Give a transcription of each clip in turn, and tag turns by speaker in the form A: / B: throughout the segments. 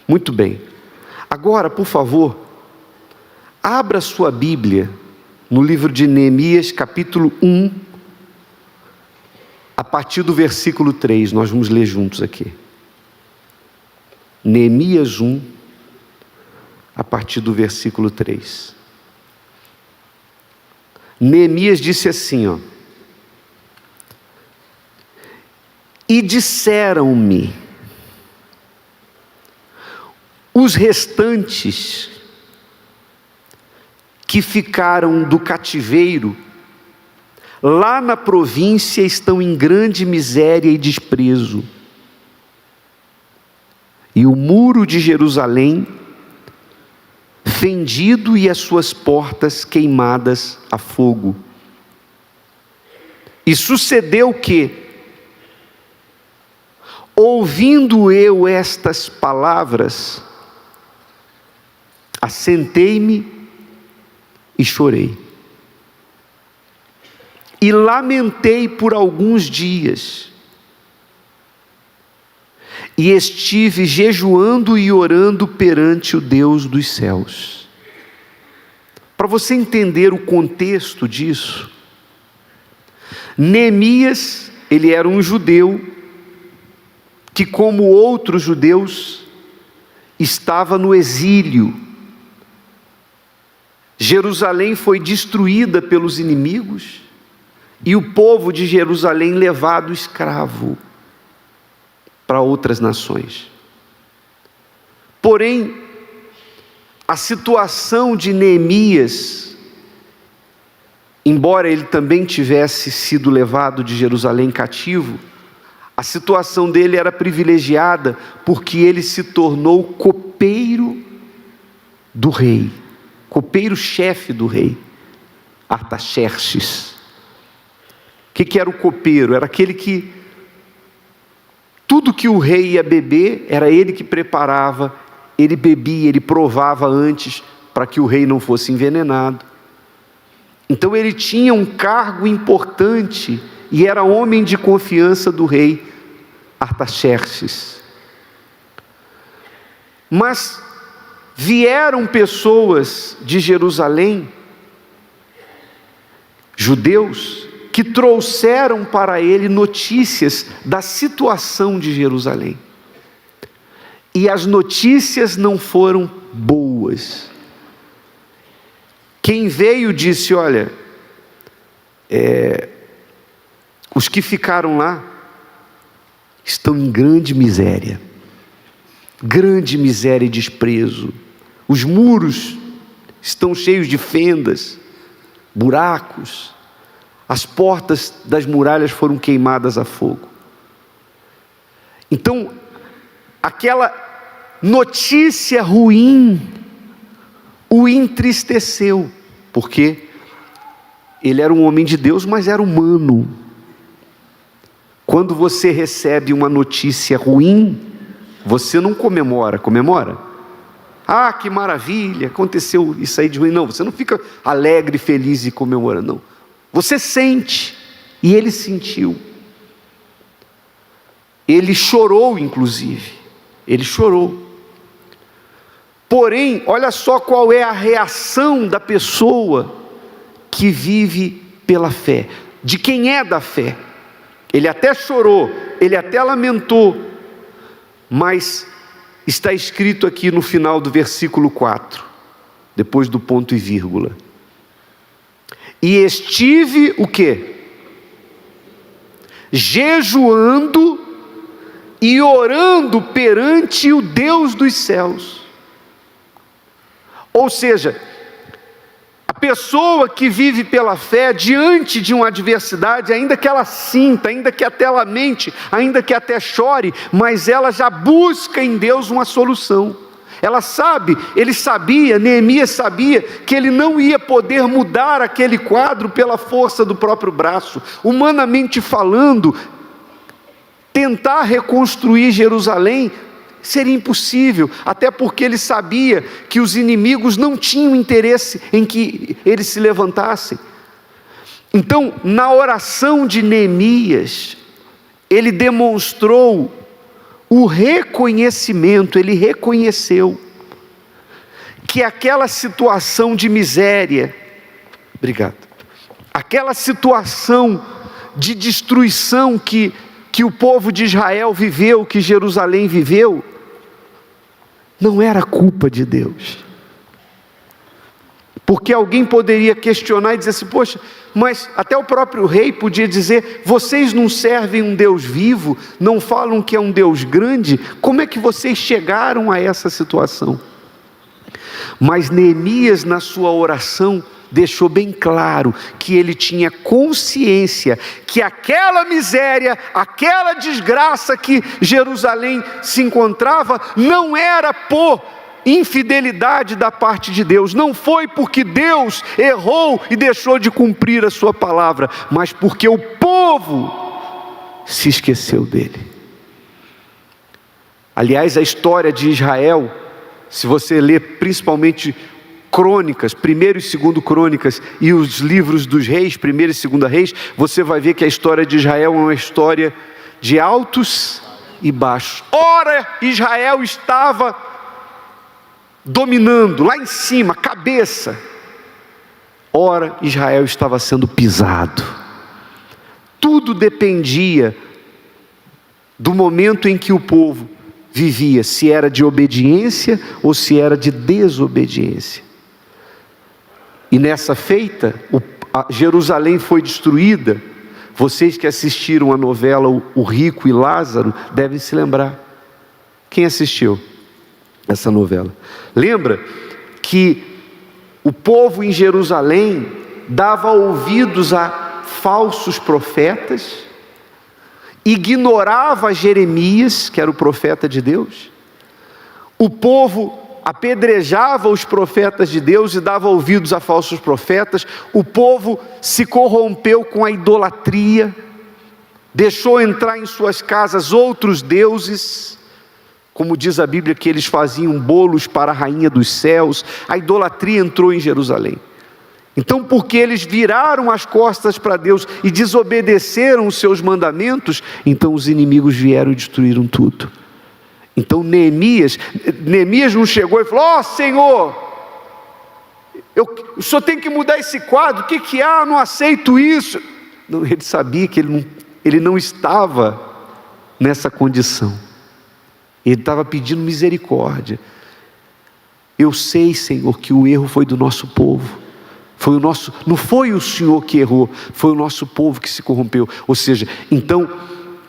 A: Muito bem. Agora, por favor, abra sua Bíblia no livro de Neemias, capítulo 1, a partir do versículo 3, nós vamos ler juntos aqui. Neemias 1, a partir do versículo 3. Neemias disse assim, ó: e disseram-me os restantes que ficaram do cativeiro lá na província estão em grande miséria e desprezo, e o muro de Jerusalém fendido e as suas portas queimadas a fogo. E sucedeu que, ouvindo eu estas palavras, assentei-me e chorei, e lamentei por alguns dias, e estive jejuando e orando perante o Deus dos céus. Para você entender o contexto disso, Neemias, ele era um judeu que, como outros judeus, estava no exílio. Jerusalém foi destruída pelos inimigos e o povo de Jerusalém levado escravo para outras nações. Porém, a situação de Neemias, embora ele também tivesse sido levado de Jerusalém cativo, a situação dele era privilegiada porque ele se tornou copeiro do rei, copeiro-chefe do rei, Artaxerxes. O que era o copeiro? Era aquele que tudo que o rei ia beber, era ele que preparava, ele bebia, ele provava antes, para que o rei não fosse envenenado. Então ele tinha um cargo importante, e era homem de confiança do rei Artaxerxes. Mas vieram pessoas de Jerusalém, judeus, que trouxeram para ele notícias da situação de Jerusalém. E as notícias não foram boas. Quem veio disse: olha, os que ficaram lá estão em grande miséria e desprezo. Os muros estão cheios de fendas, buracos. As portas das muralhas foram queimadas a fogo. Então, aquela notícia ruim o entristeceu, porque ele era um homem de Deus, mas era humano. Quando você recebe uma notícia ruim, você não comemora. Ah, que maravilha, aconteceu isso aí de ruim. Não, você não fica alegre, feliz e comemorando, não. Você sente, e ele sentiu. Ele chorou, inclusive. Ele chorou. Porém, olha só qual é a reação da pessoa que vive pela fé. De quem é da fé. Ele até chorou, ele até lamentou, mas está escrito aqui no final do versículo 4, depois do ponto e vírgula: e estive o quê? Jejuando e orando perante o Deus dos céus. Ou seja, a pessoa que vive pela fé diante de uma adversidade, ainda que ela sinta, ainda que até lamente, ainda que até chore, mas ela já busca em Deus uma solução. Ela sabe, ele sabia, Neemias sabia, que ele não ia poder mudar aquele quadro pela força do próprio braço. Humanamente falando, tentar reconstruir Jerusalém seria impossível, até porque ele sabia que os inimigos não tinham interesse em que eles se levantassem. Então, na oração de Neemias, ele demonstrou o reconhecimento, ele reconheceu que aquela situação de miséria, aquela situação de destruição que o povo de Israel viveu, que Jerusalém viveu, não era culpa de Deus. Porque alguém poderia questionar e dizer assim, poxa, mas até o próprio rei podia dizer, vocês não servem um Deus vivo, não falam que é um Deus grande, como é que vocês chegaram a essa situação? Mas Neemias, na sua oração, deixou bem claro que ele tinha consciência que aquela miséria, aquela desgraça que Jerusalém se encontrava, não era por infidelidade da parte de Deus, não foi porque Deus errou e deixou de cumprir a sua palavra, mas porque o povo se esqueceu dele. Aliás, a história de Israel, se você ler principalmente Crônicas, 1º e 2º Crônicas e os livros dos reis, 1º e 2º Reis, você vai ver que a história de Israel é uma história de altos e baixos. Ora, Israel estava dominando, lá em cima, cabeça. Ora, Israel estava sendo pisado. Tudo dependia do momento em que o povo vivia, se era de obediência ou se era de desobediência. E nessa feita, Jerusalém foi destruída. Vocês que assistiram a novela O Rico e Lázaro devem se lembrar. Quem assistiu essa novela? Lembra que o povo em Jerusalém dava ouvidos a falsos profetas, ignorava Jeremias, que era o profeta de Deus. O povo apedrejava os profetas de Deus e dava ouvidos a falsos profetas. O povo se corrompeu com a idolatria, deixou entrar em suas casas outros deuses, como diz a Bíblia que eles faziam bolos para a rainha dos céus. A idolatria entrou em Jerusalém. Então, porque eles viraram as costas para Deus e desobedeceram os seus mandamentos, então os inimigos vieram e destruíram tudo. Então Neemias não chegou e falou, ó Senhor, o senhor tem que mudar esse quadro, o que há? Eu não aceito isso. Não, ele sabia que ele não estava nessa condição. Ele estava pedindo misericórdia. Eu sei, Senhor, que o erro foi do nosso povo. Não foi o Senhor que errou, foi o nosso povo que se corrompeu. Ou seja, então,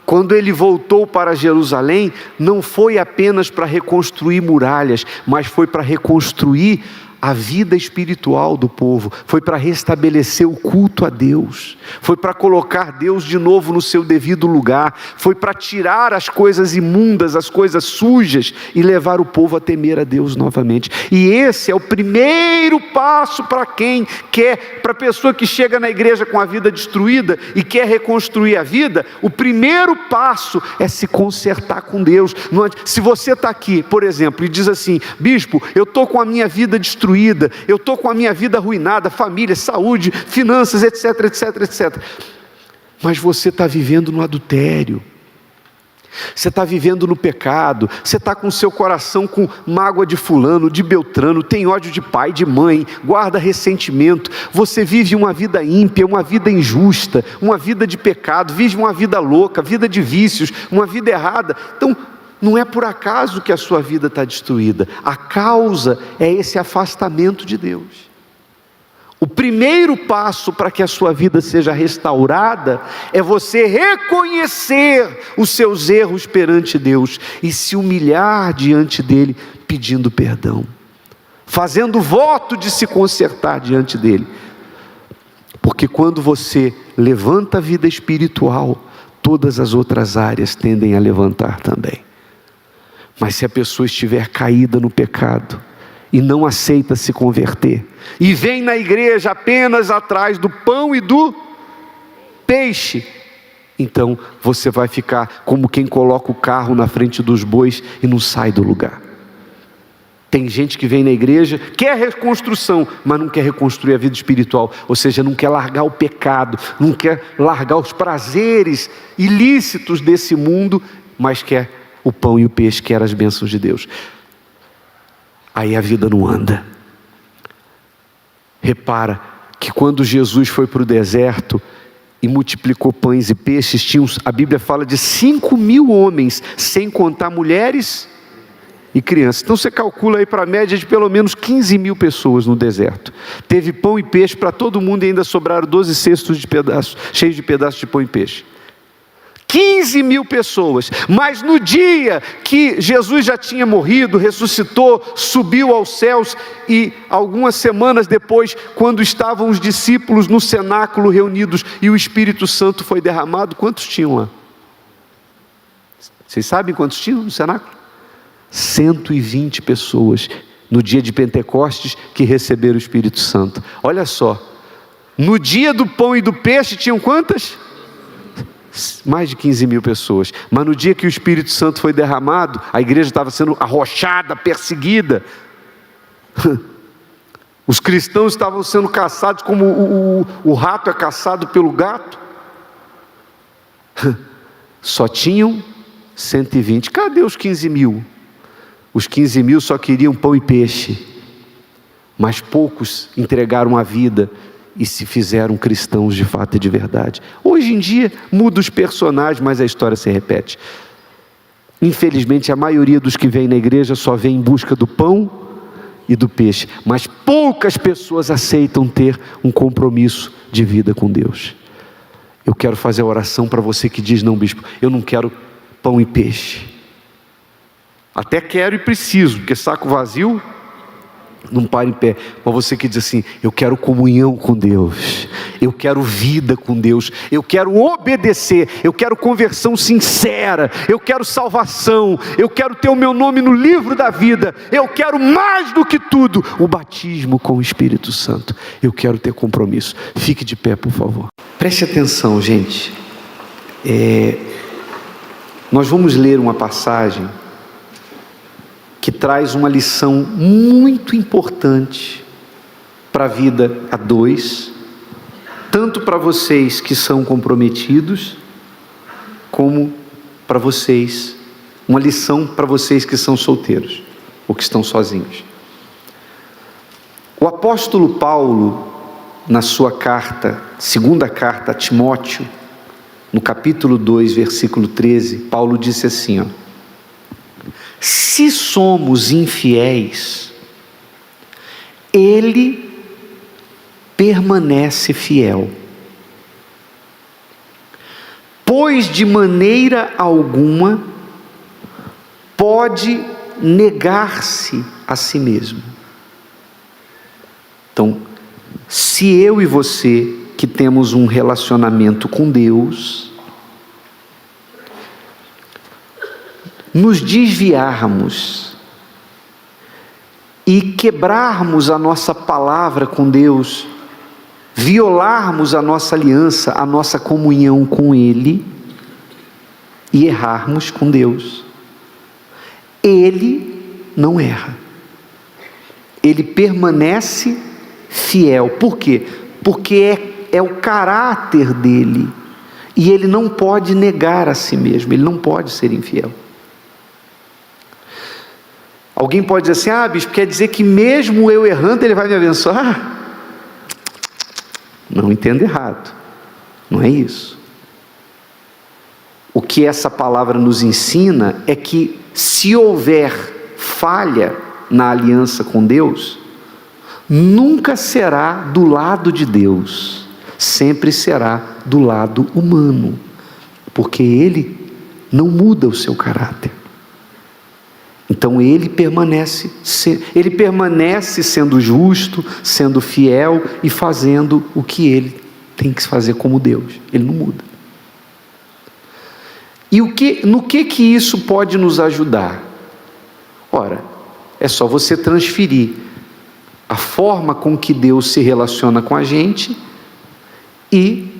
A: quando ele voltou para Jerusalém, não foi apenas para reconstruir muralhas, mas foi para reconstruir a vida espiritual do povo, foi para restabelecer o culto a Deus, foi para colocar Deus de novo no seu devido lugar, foi para tirar as coisas imundas, as coisas sujas e levar o povo a temer a Deus novamente. E esse é o primeiro passo para quem quer, para a pessoa que chega na igreja com a vida destruída e quer reconstruir a vida. O primeiro passo é se consertar com Deus. Se você está aqui, por exemplo, e diz assim, bispo, eu estou com a minha vida destruída, eu estou com a minha vida arruinada, família, saúde, finanças, etc, etc, etc. Mas você está vivendo no adultério, você está vivendo no pecado, você está com o seu coração com mágoa de fulano, de beltrano, tem ódio de pai, de mãe, guarda ressentimento, você vive uma vida ímpia, uma vida injusta, uma vida de pecado, vive uma vida louca, vida de vícios, uma vida errada. Então, não é por acaso que a sua vida está destruída. A causa é esse afastamento de Deus. O primeiro passo para que a sua vida seja restaurada é você reconhecer os seus erros perante Deus e se humilhar diante dele pedindo perdão, fazendo voto de se consertar diante dele. Porque quando você levanta a vida espiritual, todas as outras áreas tendem a levantar também. Mas se a pessoa estiver caída no pecado e não aceita se converter, e vem na igreja apenas atrás do pão e do peixe, então você vai ficar como quem coloca o carro na frente dos bois e não sai do lugar. Tem gente que vem na igreja, quer reconstrução, mas não quer reconstruir a vida espiritual, ou seja, não quer largar o pecado, não quer largar os prazeres ilícitos desse mundo, mas quer o pão e o peixe, que eram as bênçãos de Deus. Aí a vida não anda. Repara que quando Jesus foi para o deserto e multiplicou pães e peixes, a Bíblia fala de 5.000 homens, sem contar mulheres e crianças. Então você calcula aí para a média de pelo menos 15.000 pessoas no deserto. Teve pão e peixe para todo mundo e ainda sobraram 12 cestos cheios de pedaços de pão e peixe. 15.000 pessoas, mas no dia que Jesus já tinha morrido, ressuscitou, subiu aos céus, e algumas semanas depois, quando estavam os discípulos no cenáculo reunidos e o Espírito Santo foi derramado, quantos tinham lá? Vocês sabem quantos tinham no cenáculo? 120 pessoas, no dia de Pentecostes, que receberam o Espírito Santo. Olha só, no dia do pão e do peixe tinham quantas? Mais de 15.000 pessoas, mas no dia que o Espírito Santo foi derramado, a igreja estava sendo arrochada, perseguida, os cristãos estavam sendo caçados como o rato é caçado pelo gato. Só tinham 120, cadê os 15.000? Os 15.000 só queriam pão e peixe, mas poucos entregaram a vida e se fizeram cristãos de fato e de verdade. Hoje em dia muda os personagens, mas a história se repete. Infelizmente a maioria dos que vêm na igreja só vem em busca do pão e do peixe, mas poucas pessoas aceitam ter um compromisso de vida com Deus. Eu quero fazer a oração para você que diz: não, bispo, eu não quero pão e peixe. Até quero e preciso, porque saco vazio não para em pé. Mas você que diz assim: eu quero comunhão com Deus, eu quero vida com Deus, eu quero obedecer, eu quero conversão sincera, eu quero salvação, eu quero ter o meu nome no livro da vida, eu quero mais do que tudo, o batismo com o Espírito Santo. Eu quero ter compromisso. Fique de pé, por favor. Preste atenção, gente. Nós vamos ler uma passagem que traz uma lição muito importante para a vida a dois, tanto para vocês que são comprometidos, como para vocês, uma lição para vocês que são solteiros, ou que estão sozinhos. O apóstolo Paulo, na sua carta, segunda carta a Timóteo, no capítulo 2, versículo 13, Paulo disse assim, se somos infiéis, Ele permanece fiel, pois de maneira alguma pode negar-se a si mesmo. Então, se eu e você que temos um relacionamento com Deus, nos desviarmos e quebrarmos a nossa palavra com Deus, violarmos a nossa aliança, a nossa comunhão com Ele, e errarmos com Deus, Ele não erra, Ele permanece fiel. Por quê? Porque é o caráter dele, e Ele não pode negar a si mesmo, Ele não pode ser infiel. Alguém pode dizer assim: bispo, quer dizer que mesmo eu errando Ele vai me abençoar? Não entenda errado, não é isso. O que essa palavra nos ensina é que se houver falha na aliança com Deus, nunca será do lado de Deus, sempre será do lado humano, porque Ele não muda o seu caráter. Então Ele permanece sendo justo, sendo fiel e fazendo o que Ele tem que fazer como Deus. Ele não muda. E no que isso pode nos ajudar? Ora, é só você transferir a forma com que Deus se relaciona com a gente e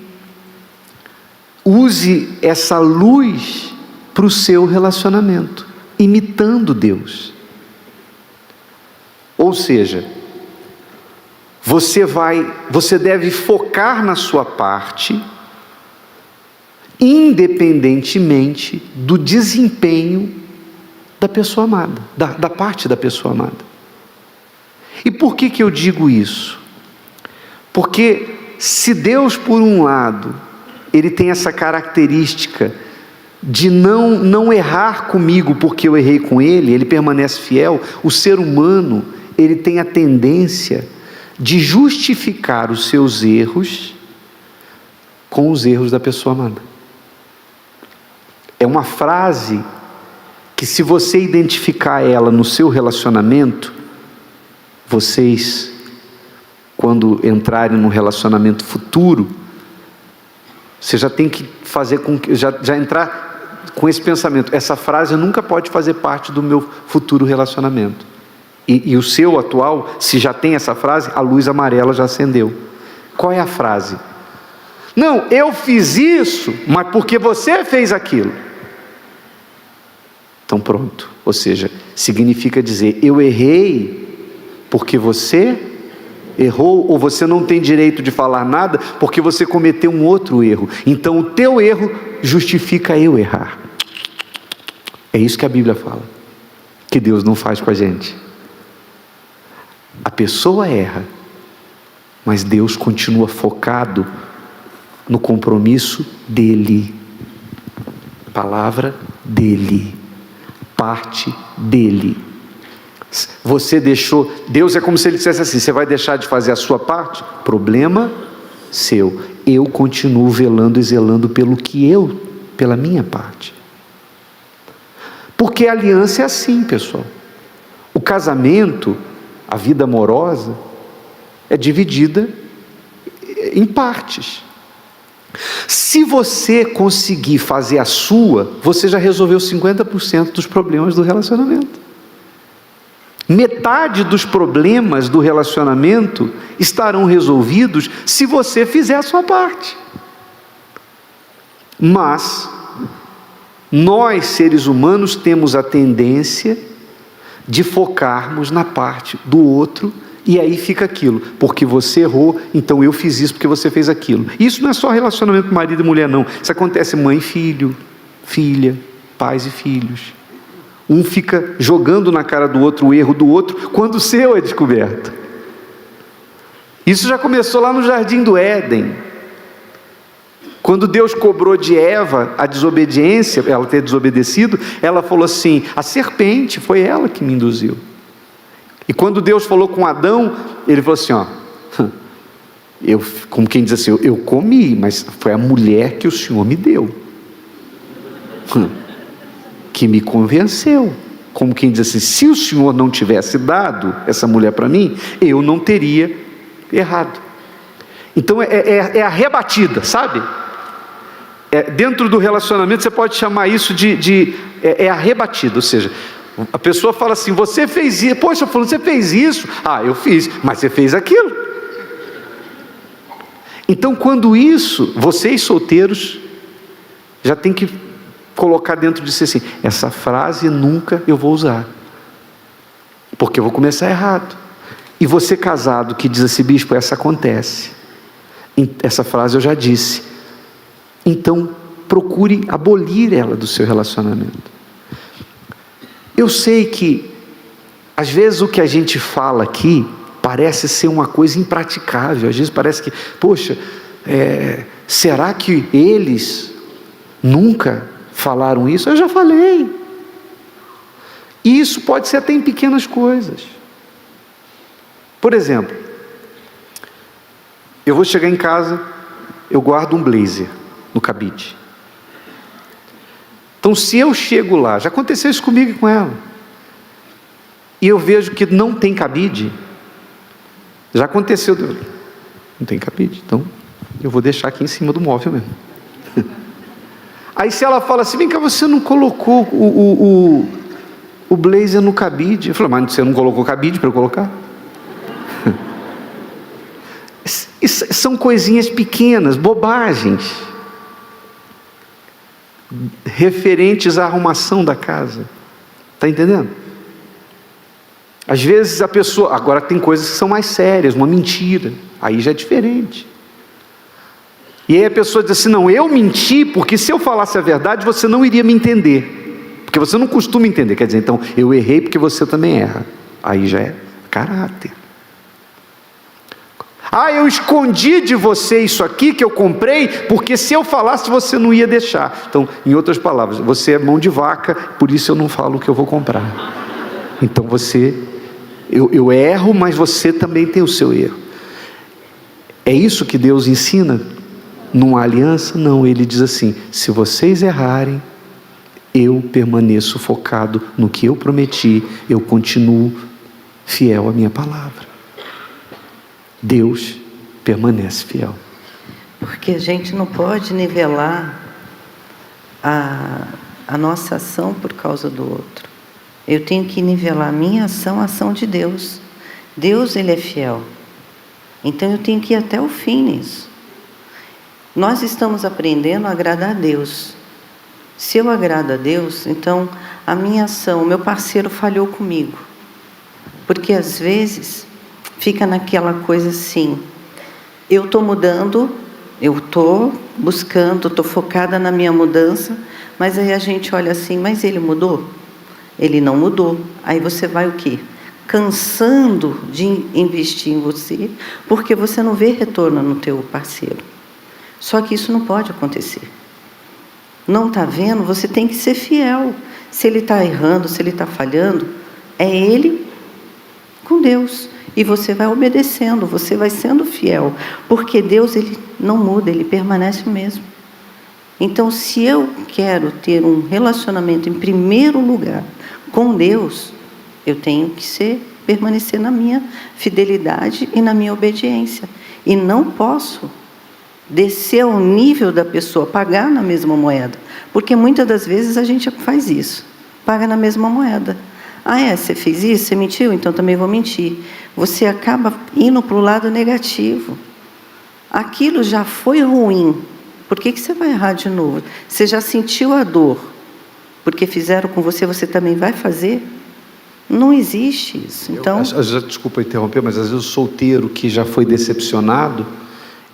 A: use essa luz para o seu relacionamento, imitando Deus. Ou seja, você deve focar na sua parte, independentemente do desempenho da pessoa amada, da parte da pessoa amada. E por que eu digo isso? Porque se Deus, por um lado, Ele tem essa característica de não errar comigo porque eu errei com Ele, Ele permanece fiel. O ser humano, ele tem a tendência de justificar os seus erros com os erros da pessoa amada. É uma frase que, se você identificar ela no seu relacionamento, vocês, quando entrarem num relacionamento futuro, você já tem que fazer com que já entrar com esse pensamento: essa frase nunca pode fazer parte do meu futuro relacionamento. E o seu atual, se já tem essa frase, a luz amarela já acendeu. Qual é a frase? Não, eu fiz isso, mas porque você fez aquilo. Então pronto, ou seja, significa dizer: eu errei porque você errou, ou você não tem direito de falar nada porque você cometeu um outro erro. Então o teu erro justifica eu errar. É isso que a Bíblia fala, que Deus não faz com a gente. A pessoa erra, mas Deus continua focado no compromisso dele, palavra dele, parte dele. Você deixou, Deus é como se Ele dissesse assim: você vai deixar de fazer a sua parte? Problema seu. Eu continuo velando e zelando pela minha parte. Porque a aliança é assim, pessoal. O casamento, a vida amorosa, é dividida em partes. Se você conseguir fazer a sua, você já resolveu 50% dos problemas do relacionamento. Metade dos problemas do relacionamento estarão resolvidos se você fizer a sua parte. Mas nós, seres humanos, temos a tendência de focarmos na parte do outro, e aí fica aquilo: porque você errou, então eu fiz isso porque você fez aquilo. Isso não é só relacionamento marido e mulher, não. Isso acontece mãe e filho, filha, pais e filhos. Um fica jogando na cara do outro o erro do outro, quando o seu é descoberto. Isso já começou lá no Jardim do Éden. Quando Deus cobrou de Eva a desobediência, ela ter desobedecido, ela falou assim: a serpente, foi ela que me induziu. E quando Deus falou com Adão, ele falou assim: como quem diz assim, eu comi, mas foi a mulher que o Senhor me deu, que me convenceu. Como quem diz assim: se o Senhor não tivesse dado essa mulher para mim, eu não teria errado. Então é a rebatida, sabe? Dentro do relacionamento você pode chamar isso de a rebatida. Ou seja, a pessoa fala assim: você fez isso, poxa, fulano, você fez isso. Ah, eu fiz, mas você fez aquilo. Então, quando isso, vocês solteiros já tem que colocar dentro de si assim: essa frase nunca eu vou usar, porque eu vou começar errado. E você casado que diz assim: bispo, essa acontece, essa frase eu já disse, então procure abolir ela do seu relacionamento. Eu sei que às vezes o que a gente fala aqui parece ser uma coisa impraticável. Às vezes parece que, poxa, será que eles nunca falaram isso? Eu já falei. E isso pode ser até em pequenas coisas. Por exemplo, eu vou chegar em casa, eu guardo um blazer no cabide. Então, se eu chego lá, já aconteceu isso comigo e com ela, e eu vejo que não tem cabide, já aconteceu, não tem cabide, então eu vou deixar aqui em cima do móvel mesmo. Aí se ela fala assim: vem cá, você não colocou o blazer no cabide? Eu falo: mas você não colocou cabide para eu colocar? São coisinhas pequenas, bobagens, referentes à arrumação da casa. Está entendendo? Às vezes a pessoa, agora tem coisas que são mais sérias, uma mentira, aí já é diferente. E aí a pessoa diz assim: não, eu menti porque se eu falasse a verdade você não iria me entender, porque Porque você não costuma entender, quer dizer, então, eu errei porque você também erra. Aí já é caráter. Eu escondi de você isso aqui que eu comprei, porque se eu falasse você não ia deixar. Então, em outras palavras, você é mão de vaca, por isso eu não falo o que eu vou comprar. Então eu erro, mas você também tem o seu erro. É isso que Deus ensina numa aliança? Não, Ele diz assim: se vocês errarem, eu permaneço focado no que eu prometi, eu continuo fiel à minha palavra. Deus permanece fiel.
B: Porque a gente não pode nivelar a nossa ação por causa do outro. Eu tenho que nivelar a minha ação, a ação de Deus. Deus, Ele é fiel. Então eu tenho que ir até o fim nisso. Nós estamos aprendendo a agradar a Deus. Se eu agrado a Deus, então a minha ação, o meu parceiro falhou comigo. Porque às vezes fica naquela coisa assim, eu estou mudando, eu estou buscando, estou focada na minha mudança, mas aí a gente olha assim, mas ele mudou? Ele não mudou. Aí você vai o quê? Cansando de investir em você, porque você não vê retorno no teu parceiro. Só que isso não pode acontecer. Não está vendo? Você tem que ser fiel. Se ele está errando, se ele está falhando, é ele com Deus. E você vai obedecendo, você vai sendo fiel. Porque Deus, Ele não muda, Ele permanece o mesmo. Então, se eu quero ter um relacionamento em primeiro lugar com Deus, eu tenho que permanecer na minha fidelidade e na minha obediência. E não posso descer ao nível da pessoa, pagar na mesma moeda. Porque muitas das vezes a gente faz isso, paga na mesma moeda. Você fez isso, você mentiu, então também vou mentir. Você acaba indo para o lado negativo. Aquilo já foi ruim, por que você vai errar de novo? Você já sentiu a dor, porque fizeram com você, você também vai fazer? Não existe isso. Então,
A: desculpa interromper, mas às vezes o solteiro que já foi decepcionado,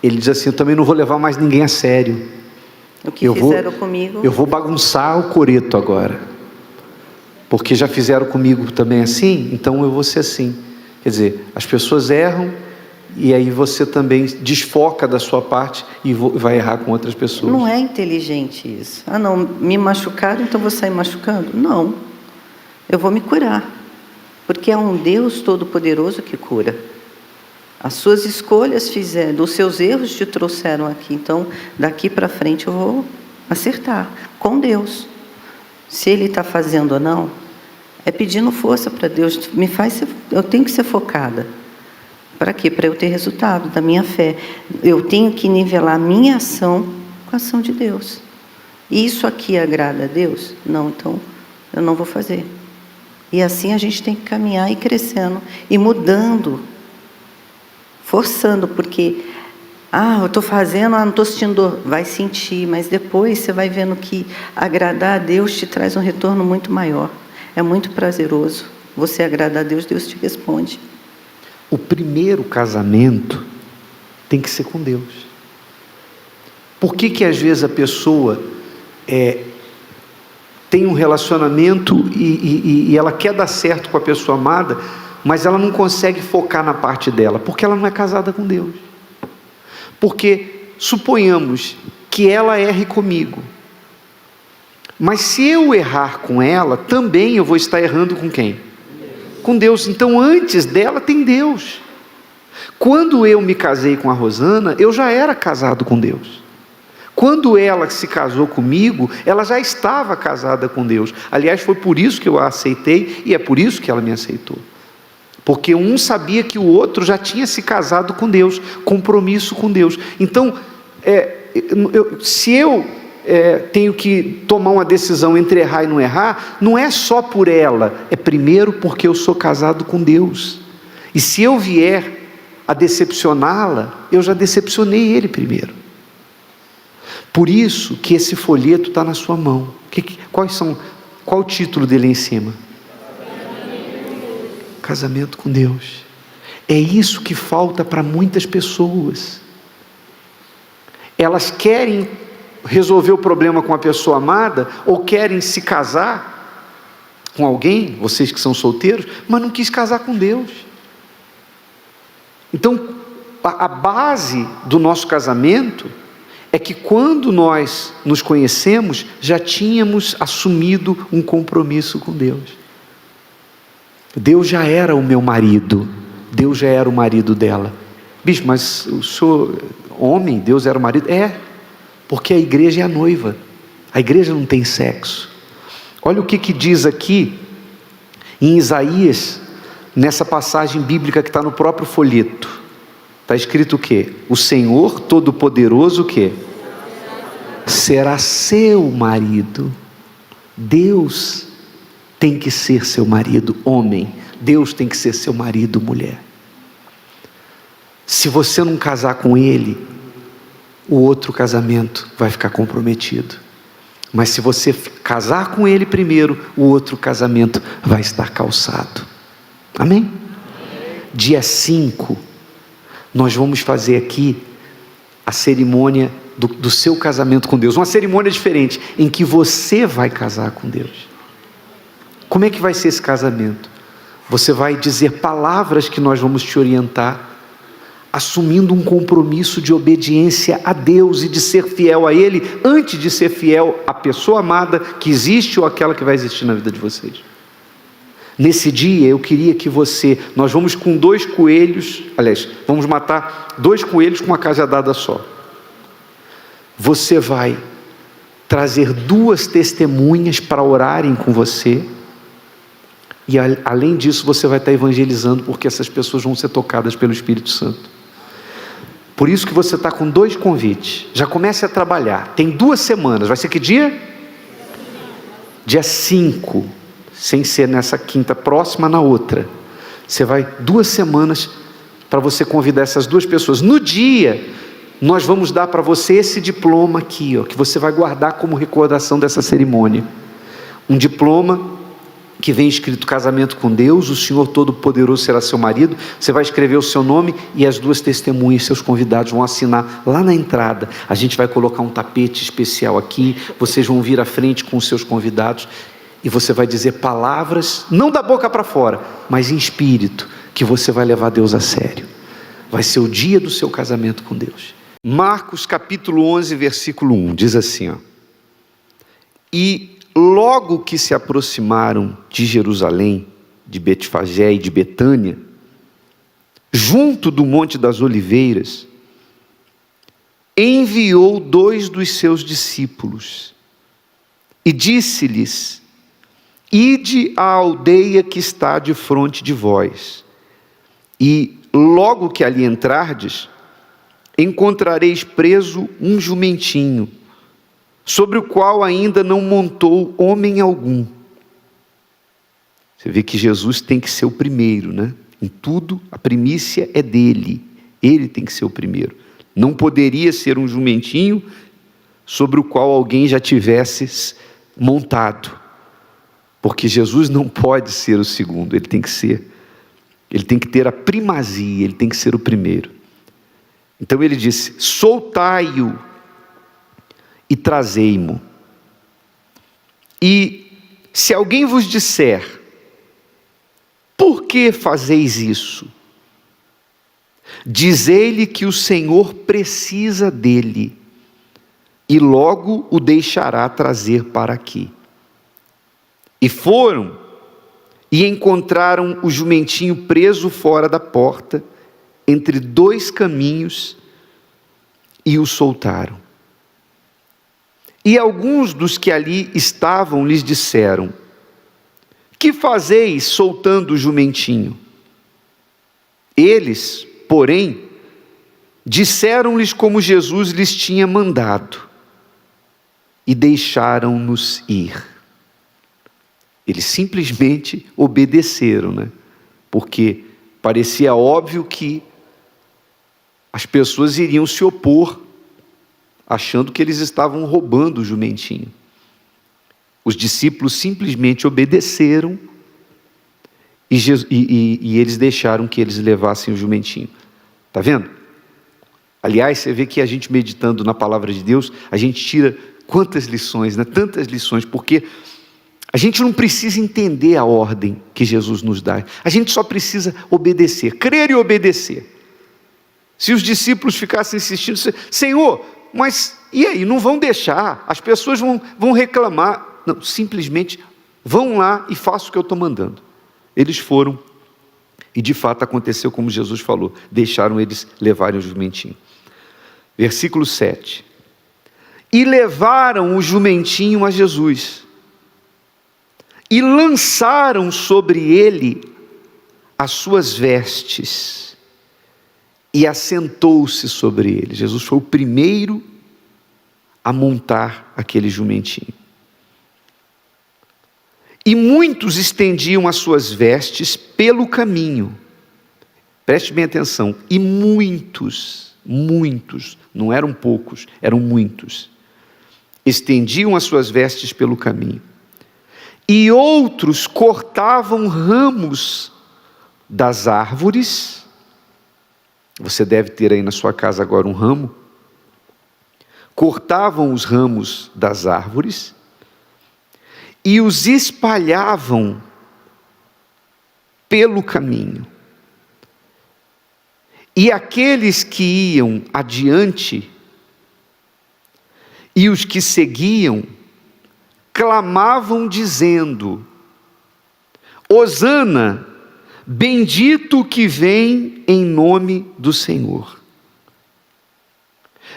A: ele diz assim: eu também não vou levar mais ninguém a sério.
B: O que fizeram comigo?
A: Eu vou bagunçar o coreto agora. Porque já fizeram comigo também assim, então eu vou ser assim. Quer dizer, as pessoas erram, e aí você também desfoca da sua parte e vai errar com outras pessoas.
B: Não é inteligente isso. Não, me machucaram, então vou sair machucando? Não. Eu vou me curar. Porque é um Deus Todo-Poderoso que cura. As suas escolhas fizeram, os seus erros te trouxeram aqui. Então, daqui para frente eu vou acertar com Deus. Se Ele está fazendo ou não, é pedindo força para Deus. Eu tenho que ser focada. Para quê? Para eu ter resultado da minha fé. Eu tenho que nivelar a minha ação com a ação de Deus. Isso aqui agrada a Deus? Não, então eu não vou fazer. E assim a gente tem que caminhar e crescendo e mudando, forçando, porque eu estou fazendo, não estou sentindo dor. Vai sentir, mas depois você vai vendo que agradar a Deus te traz um retorno muito maior. É muito prazeroso. Você agrada a Deus, Deus te responde.
A: O primeiro casamento tem que ser com Deus. Por que às vezes a pessoa tem um relacionamento e ela quer dar certo com a pessoa amada, mas ela não consegue focar na parte dela? Porque ela não é casada com Deus. Porque suponhamos que ela erre comigo, mas se eu errar com ela, também eu vou estar errando com quem? Com Deus. Então antes dela tem Deus. Quando eu me casei com a Rosana, eu já era casado com Deus. Quando ela se casou comigo, ela já estava casada com Deus. Aliás, foi por isso que eu a aceitei, e é por isso que ela me aceitou. Porque um sabia que o outro já tinha se casado com Deus, compromisso com Deus. Então, se eu tenho que tomar uma decisão entre errar e não errar, não é só por ela, é primeiro porque eu sou casado com Deus. E se eu vier a decepcioná-la, eu já decepcionei ele primeiro. Por isso que esse folheto está na sua mão. Qual o título dele em cima? Casamento com Deus. É isso que falta para muitas pessoas. Elas querem resolver o problema com a pessoa amada, ou querem se casar, com alguém, vocês que são solteiros, mas não quis casar com Deus. Então, a base do nosso casamento é que quando nós nos conhecemos, já tínhamos assumido um compromisso com Deus. Deus já era o meu marido, Deus já era o marido dela. Bicho, mas o senhor, homem, Deus era o marido? É, porque a igreja é a noiva, a igreja não tem sexo. Olha o que diz aqui, em Isaías, nessa passagem bíblica que está no próprio folheto. Está escrito o quê? O Senhor Todo-Poderoso o quê? Será seu marido. Deus tem que ser seu marido, homem. Deus tem que ser seu marido, mulher. Se você não casar com ele, o outro casamento vai ficar comprometido. Mas se você casar com ele primeiro, o outro casamento vai estar calçado. Amém? Dia 5, nós vamos fazer aqui a cerimônia do seu casamento com Deus. Uma cerimônia diferente, em que você vai casar com Deus. Como é que vai ser esse casamento? Você vai dizer palavras que nós vamos te orientar, assumindo um compromisso de obediência a Deus e de ser fiel a Ele, antes de ser fiel à pessoa amada que existe ou aquela que vai existir na vida de vocês. Nesse dia eu queria que nós vamos com 2 coelhos, aliás, vamos matar 2 coelhos com uma cajadada só. Você vai trazer 2 testemunhas para orarem com você, e além disso você vai estar evangelizando, porque essas pessoas vão ser tocadas pelo Espírito Santo. Por isso que você está com 2 convites. Já comece a trabalhar. Tem 2 semanas. Vai ser que dia? Dia 5. Sem ser nessa quinta próxima, na outra. Você vai 2 semanas para você convidar essas 2 pessoas. No dia, nós vamos dar para você esse diploma aqui, ó, que você vai guardar como recordação dessa cerimônia. Um diploma que vem escrito casamento com Deus, o Senhor Todo-Poderoso será seu marido. Você vai escrever o seu nome e as 2 testemunhas, seus convidados vão assinar lá na entrada. A gente vai colocar um tapete especial aqui, vocês vão vir à frente com os seus convidados e você vai dizer palavras, não da boca para fora, mas em espírito, que você vai levar Deus a sério. Vai ser o dia do seu casamento com Deus. Marcos capítulo 11, versículo 1, diz assim, ó: E logo que se aproximaram de Jerusalém, de Betfagé e de Betânia, junto do Monte das Oliveiras, enviou 2 dos seus discípulos e disse-lhes: Ide à aldeia que está defronte de vós, e logo que ali entrardes, encontrareis preso um jumentinho, sobre o qual ainda não montou homem algum. Você vê que Jesus tem que ser o primeiro, né? Em tudo, a primícia é dele. Ele tem que ser o primeiro. Não poderia ser um jumentinho sobre o qual alguém já tivesse montado, porque Jesus não pode ser o segundo. Ele tem que ter a primazia, ele tem que ser o primeiro. Então ele disse: soltai-o e trazei-mo. E se alguém vos disser: por que fazeis isso? Dizei-lhe que o Senhor precisa dele, e logo o deixará trazer para aqui. E foram, e encontraram o jumentinho preso fora da porta, entre 2 caminhos, e o soltaram. E alguns dos que ali estavam lhes disseram: que fazeis soltando o jumentinho? Eles, porém, disseram-lhes como Jesus lhes tinha mandado, e deixaram-nos ir. Eles simplesmente obedeceram, né? Porque parecia óbvio que as pessoas iriam se opor, achando que eles estavam roubando o jumentinho. Os discípulos simplesmente obedeceram e eles deixaram que eles levassem o jumentinho. Está vendo? Aliás, você vê que a gente meditando na palavra de Deus, a gente tira quantas lições, né? Tantas lições, porque A gente não precisa entender a ordem que Jesus nos dá. A gente só precisa obedecer, crer e obedecer. Se os discípulos ficassem insistindo, Senhor, mas e aí? Não vão deixar, as pessoas vão reclamar. Não, simplesmente vão lá e façam o que eu estou mandando. Eles foram, e de fato aconteceu como Jesus falou, deixaram eles levarem o jumentinho. Versículo 7. E levaram o jumentinho a Jesus, e lançaram sobre ele as suas vestes, e assentou-se sobre ele. Jesus foi o primeiro a montar aquele jumentinho. E muitos estendiam as suas vestes pelo caminho. Preste bem atenção. E muitos, não eram poucos, eram muitos, estendiam as suas vestes pelo caminho. E outros cortavam ramos das árvores. Você deve ter aí na sua casa agora um ramo. Cortavam os ramos das árvores e os espalhavam pelo caminho. E aqueles que iam adiante e os que seguiam clamavam dizendo: Hosana, bendito o que vem em nome do Senhor.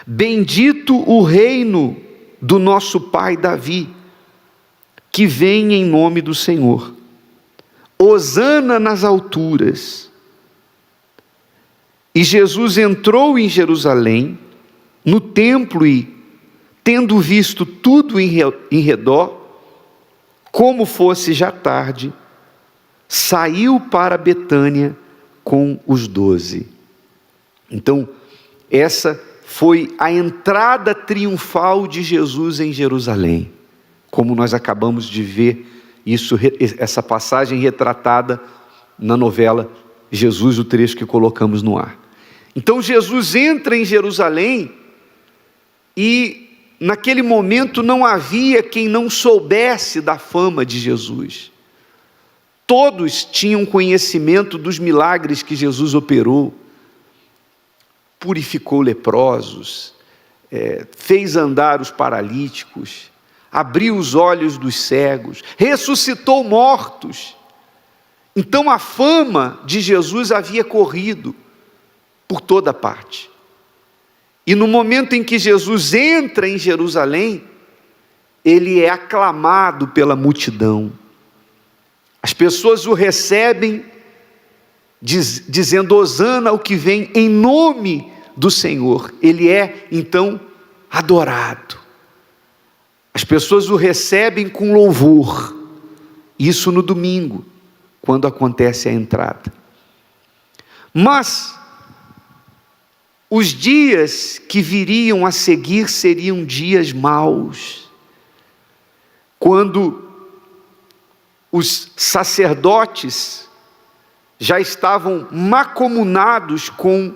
A: Bendito o reino do nosso pai Davi, que vem em nome do Senhor. Hosana nas alturas. E Jesus entrou em Jerusalém, no templo, e, tendo visto tudo em redor, como fosse já tarde, saiu para Betânia com os 12. Então, essa foi a entrada triunfal de Jesus em Jerusalém, como nós acabamos de ver essa passagem retratada na novela Jesus, o trecho que colocamos no ar. Então Jesus entra em Jerusalém e naquele momento não havia quem não soubesse da fama de Jesus. Todos tinham conhecimento dos milagres que Jesus operou. Purificou leprosos, fez andar os paralíticos, abriu os olhos dos cegos, ressuscitou mortos. Então a fama de Jesus havia corrido por toda parte. E no momento em que Jesus entra em Jerusalém, ele é aclamado pela multidão. As pessoas o recebem dizendo Hosana ao que vem em nome do Senhor. Ele é então adorado. As pessoas o recebem com louvor. Isso no domingo, quando acontece a entrada. Mas os dias que viriam a seguir seriam dias maus, quando os sacerdotes já estavam macomunados com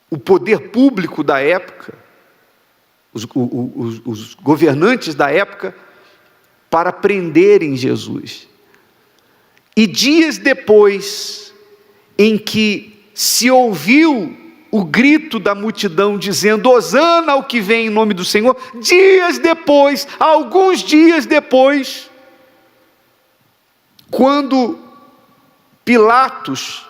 A: o poder público da época, os governantes da época, para prenderem Jesus. E dias depois, em que se ouviu o grito da multidão dizendo Hosana ao que vem em nome do Senhor, dias depois, alguns dias depois, quando Pilatos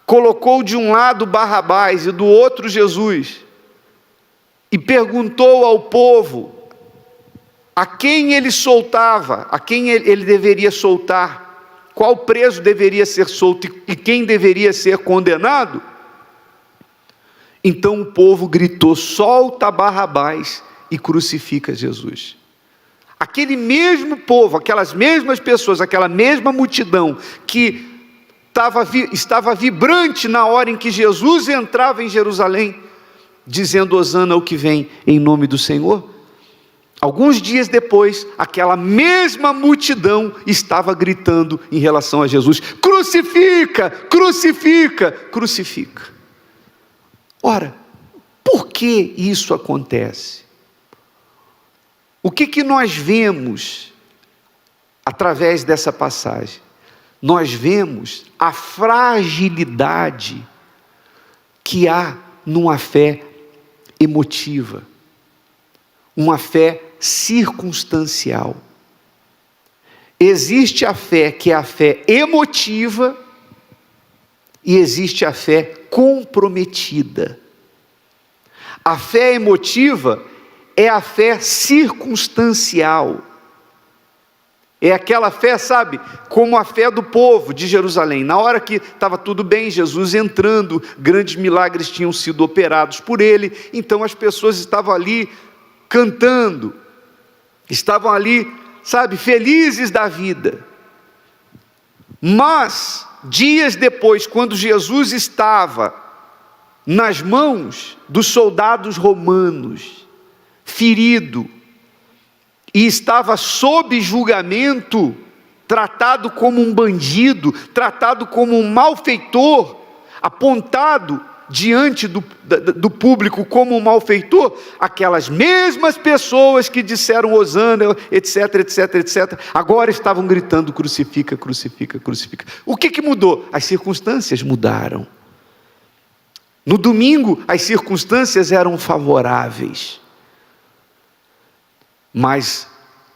A: colocou de um lado Barrabás e do outro Jesus, e perguntou ao povo a quem ele soltava, a quem ele deveria soltar, qual preso deveria ser solto e quem deveria ser condenado, então o povo gritou: solta Barrabás e crucifica Jesus. Aquele mesmo povo, aquelas mesmas pessoas, aquela mesma multidão que estava vibrante na hora em que Jesus entrava em Jerusalém, dizendo Hosana ao que vem em nome do Senhor, alguns dias depois, aquela mesma multidão estava gritando em relação a Jesus: crucifica, crucifica, crucifica. Ora, por que isso acontece? O que nós vemos através dessa passagem, nós vemos a fragilidade que há numa fé emotiva, uma fé circunstancial. Existe a fé que é a fé emotiva e existe a fé comprometida. A fé emotiva é a fé circunstancial. É aquela fé, sabe, como a fé do povo de Jerusalém. Na hora que estava tudo bem, Jesus entrando, grandes milagres tinham sido operados por ele, então as pessoas estavam ali cantando, estavam ali, sabe, felizes da vida. Mas, dias depois, quando Jesus estava nas mãos dos soldados romanos, ferido, e estava sob julgamento, tratado como um bandido, tratado como um malfeitor, apontado diante do público como um malfeitor, aquelas mesmas pessoas que disseram hosana, etc, etc, etc, agora estavam gritando: crucifica, crucifica, crucifica. O que mudou? As circunstâncias mudaram. No domingo, as circunstâncias eram favoráveis. Mas,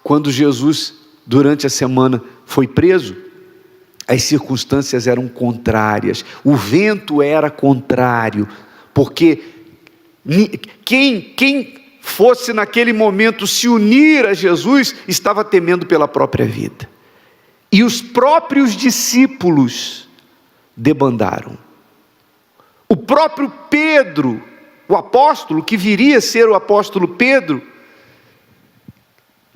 A: quando Jesus, durante a semana, foi preso, as circunstâncias eram contrárias, o vento era contrário, porque quem fosse naquele momento se unir a Jesus, estava temendo pela própria vida. E os próprios discípulos debandaram. O próprio Pedro, o apóstolo, que viria a ser o apóstolo Pedro,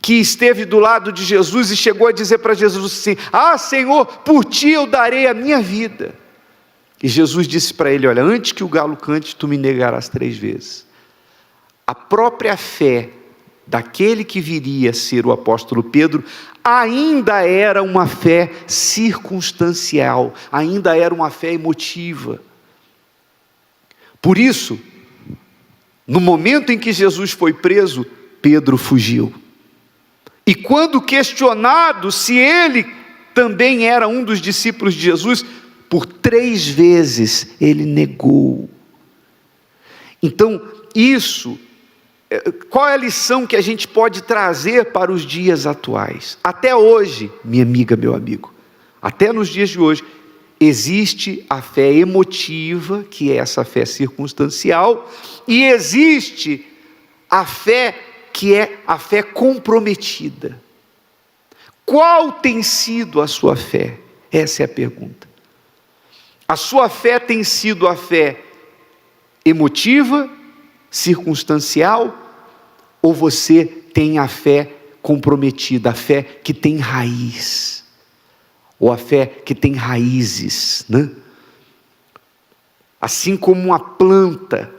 A: que esteve do lado de Jesus e chegou a dizer para Jesus assim: ah, Senhor, por ti eu darei a minha vida. E Jesus disse para ele: olha, antes que o galo cante, tu me negarás 3 vezes. A própria fé daquele que viria a ser o apóstolo Pedro ainda era uma fé circunstancial, ainda era uma fé emotiva. Por isso, no momento em que Jesus foi preso, Pedro fugiu. E quando questionado se ele também era um dos discípulos de Jesus, por 3 vezes ele negou. Então, qual é a lição que a gente pode trazer para os dias atuais? Até hoje, minha amiga, meu amigo, até nos dias de hoje, existe a fé emotiva, que é essa fé circunstancial, e existe a fé que é a fé comprometida. Qual tem sido a sua fé? Essa é a pergunta. A sua fé tem sido a fé emotiva, circunstancial, ou você tem a fé comprometida, a fé que tem raiz, ou a fé que tem raízes, né? Assim como uma planta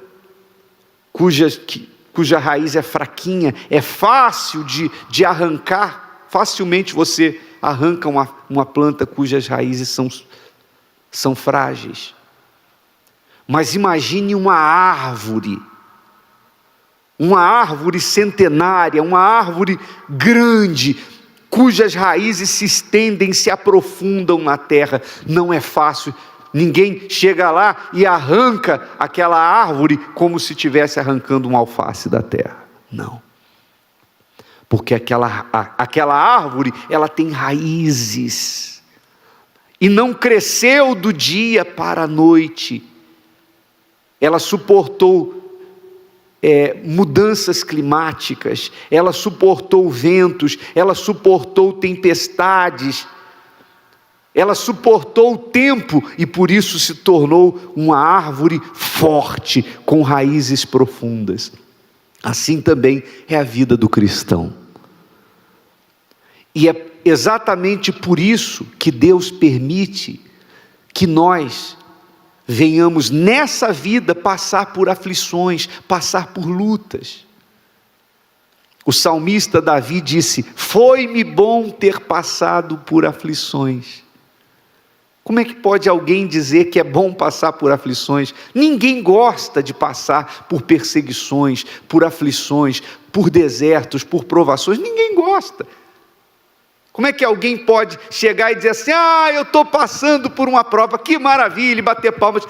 A: cuja raiz é fraquinha, é fácil de arrancar, facilmente você arranca uma planta cujas raízes são frágeis. Mas imagine uma árvore centenária, uma árvore grande, cujas raízes se estendem, se aprofundam na terra. Não é fácil. Ninguém chega lá e arranca aquela árvore como se estivesse arrancando um alface da terra. Não. Porque aquela árvore, ela tem raízes. E não cresceu do dia para a noite. Ela suportou mudanças climáticas, ela suportou ventos, ela suportou tempestades, ela suportou o tempo e por isso se tornou uma árvore forte, com raízes profundas. Assim também é a vida do cristão. E é exatamente por isso que Deus permite que nós venhamos nessa vida passar por aflições, passar por lutas. O salmista Davi disse: foi-me bom ter passado por aflições. Como é que pode alguém dizer que é bom passar por aflições? Ninguém gosta de passar por perseguições, por aflições, por desertos, por provações. Ninguém gosta. Como é que alguém pode chegar e dizer assim: eu estou passando por uma prova, que maravilha, e bater palmas,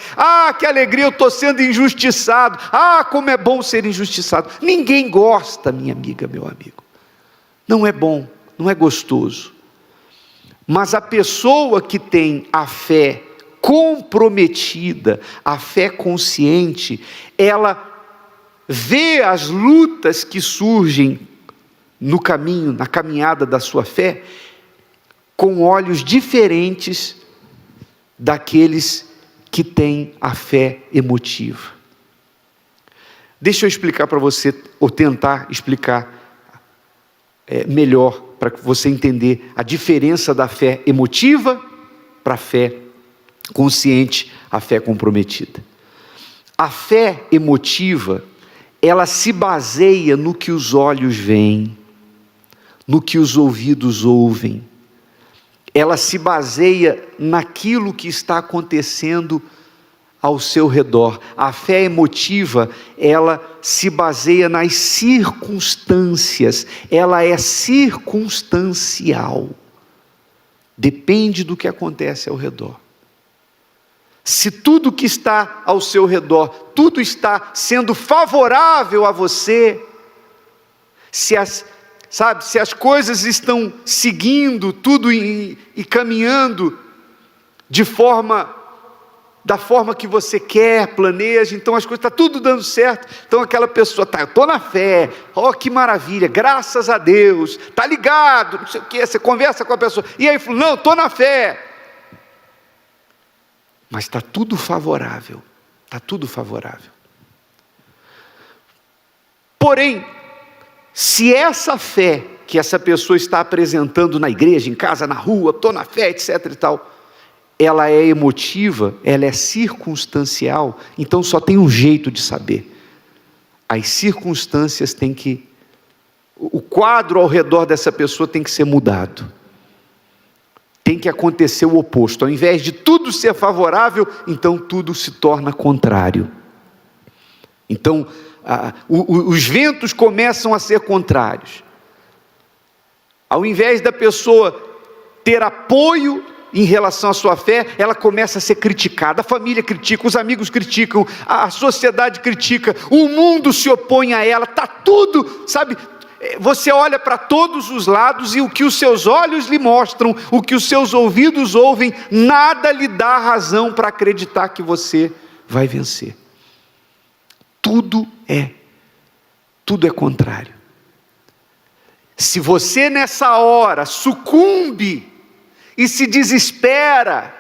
A: que alegria, eu estou sendo injustiçado, como é bom ser injustiçado. Ninguém gosta, minha amiga, meu amigo, não é bom, não é gostoso. Mas a pessoa que tem a fé comprometida, a fé consciente, ela vê as lutas que surgem no caminho, na caminhada da sua fé, com olhos diferentes daqueles que têm a fé emotiva. Deixa eu explicar para você, ou tentar explicar melhor, para você entender a diferença da fé emotiva para a fé consciente, a fé comprometida. A fé emotiva, ela se baseia no que os olhos veem, no que os ouvidos ouvem, ela se baseia naquilo que está acontecendo ao seu redor. A fé emotiva, ela se baseia nas circunstâncias, ela é circunstancial, depende do que acontece ao redor. Se tudo que está ao seu redor, tudo está sendo favorável a você, se as coisas estão seguindo tudo e caminhando da forma que você quer, planeja, então as coisas, está tudo dando certo, então aquela pessoa, eu estou na fé, que maravilha, graças a Deus, está ligado, não sei o que, você conversa com a pessoa, e aí falou, não, estou na fé, mas está tudo favorável, porém, se essa fé que essa pessoa está apresentando na igreja, em casa, na rua, estou na fé, etc e tal, ela é emotiva, ela é circunstancial, então só tem um jeito de saber. As circunstâncias têm que, o quadro ao redor dessa pessoa tem que ser mudado. Tem que acontecer o oposto. Ao invés de tudo ser favorável, então tudo se torna contrário. Então, os ventos começam a ser contrários. Ao invés da pessoa ter apoio em relação à sua fé, ela começa a ser criticada, a família critica, os amigos criticam, a sociedade critica, o mundo se opõe a ela, está tudo, você olha para todos os lados e o que os seus olhos lhe mostram, o que os seus ouvidos ouvem, nada lhe dá razão para acreditar que você vai vencer. Tudo é contrário. Se você nessa hora sucumbe e se desespera,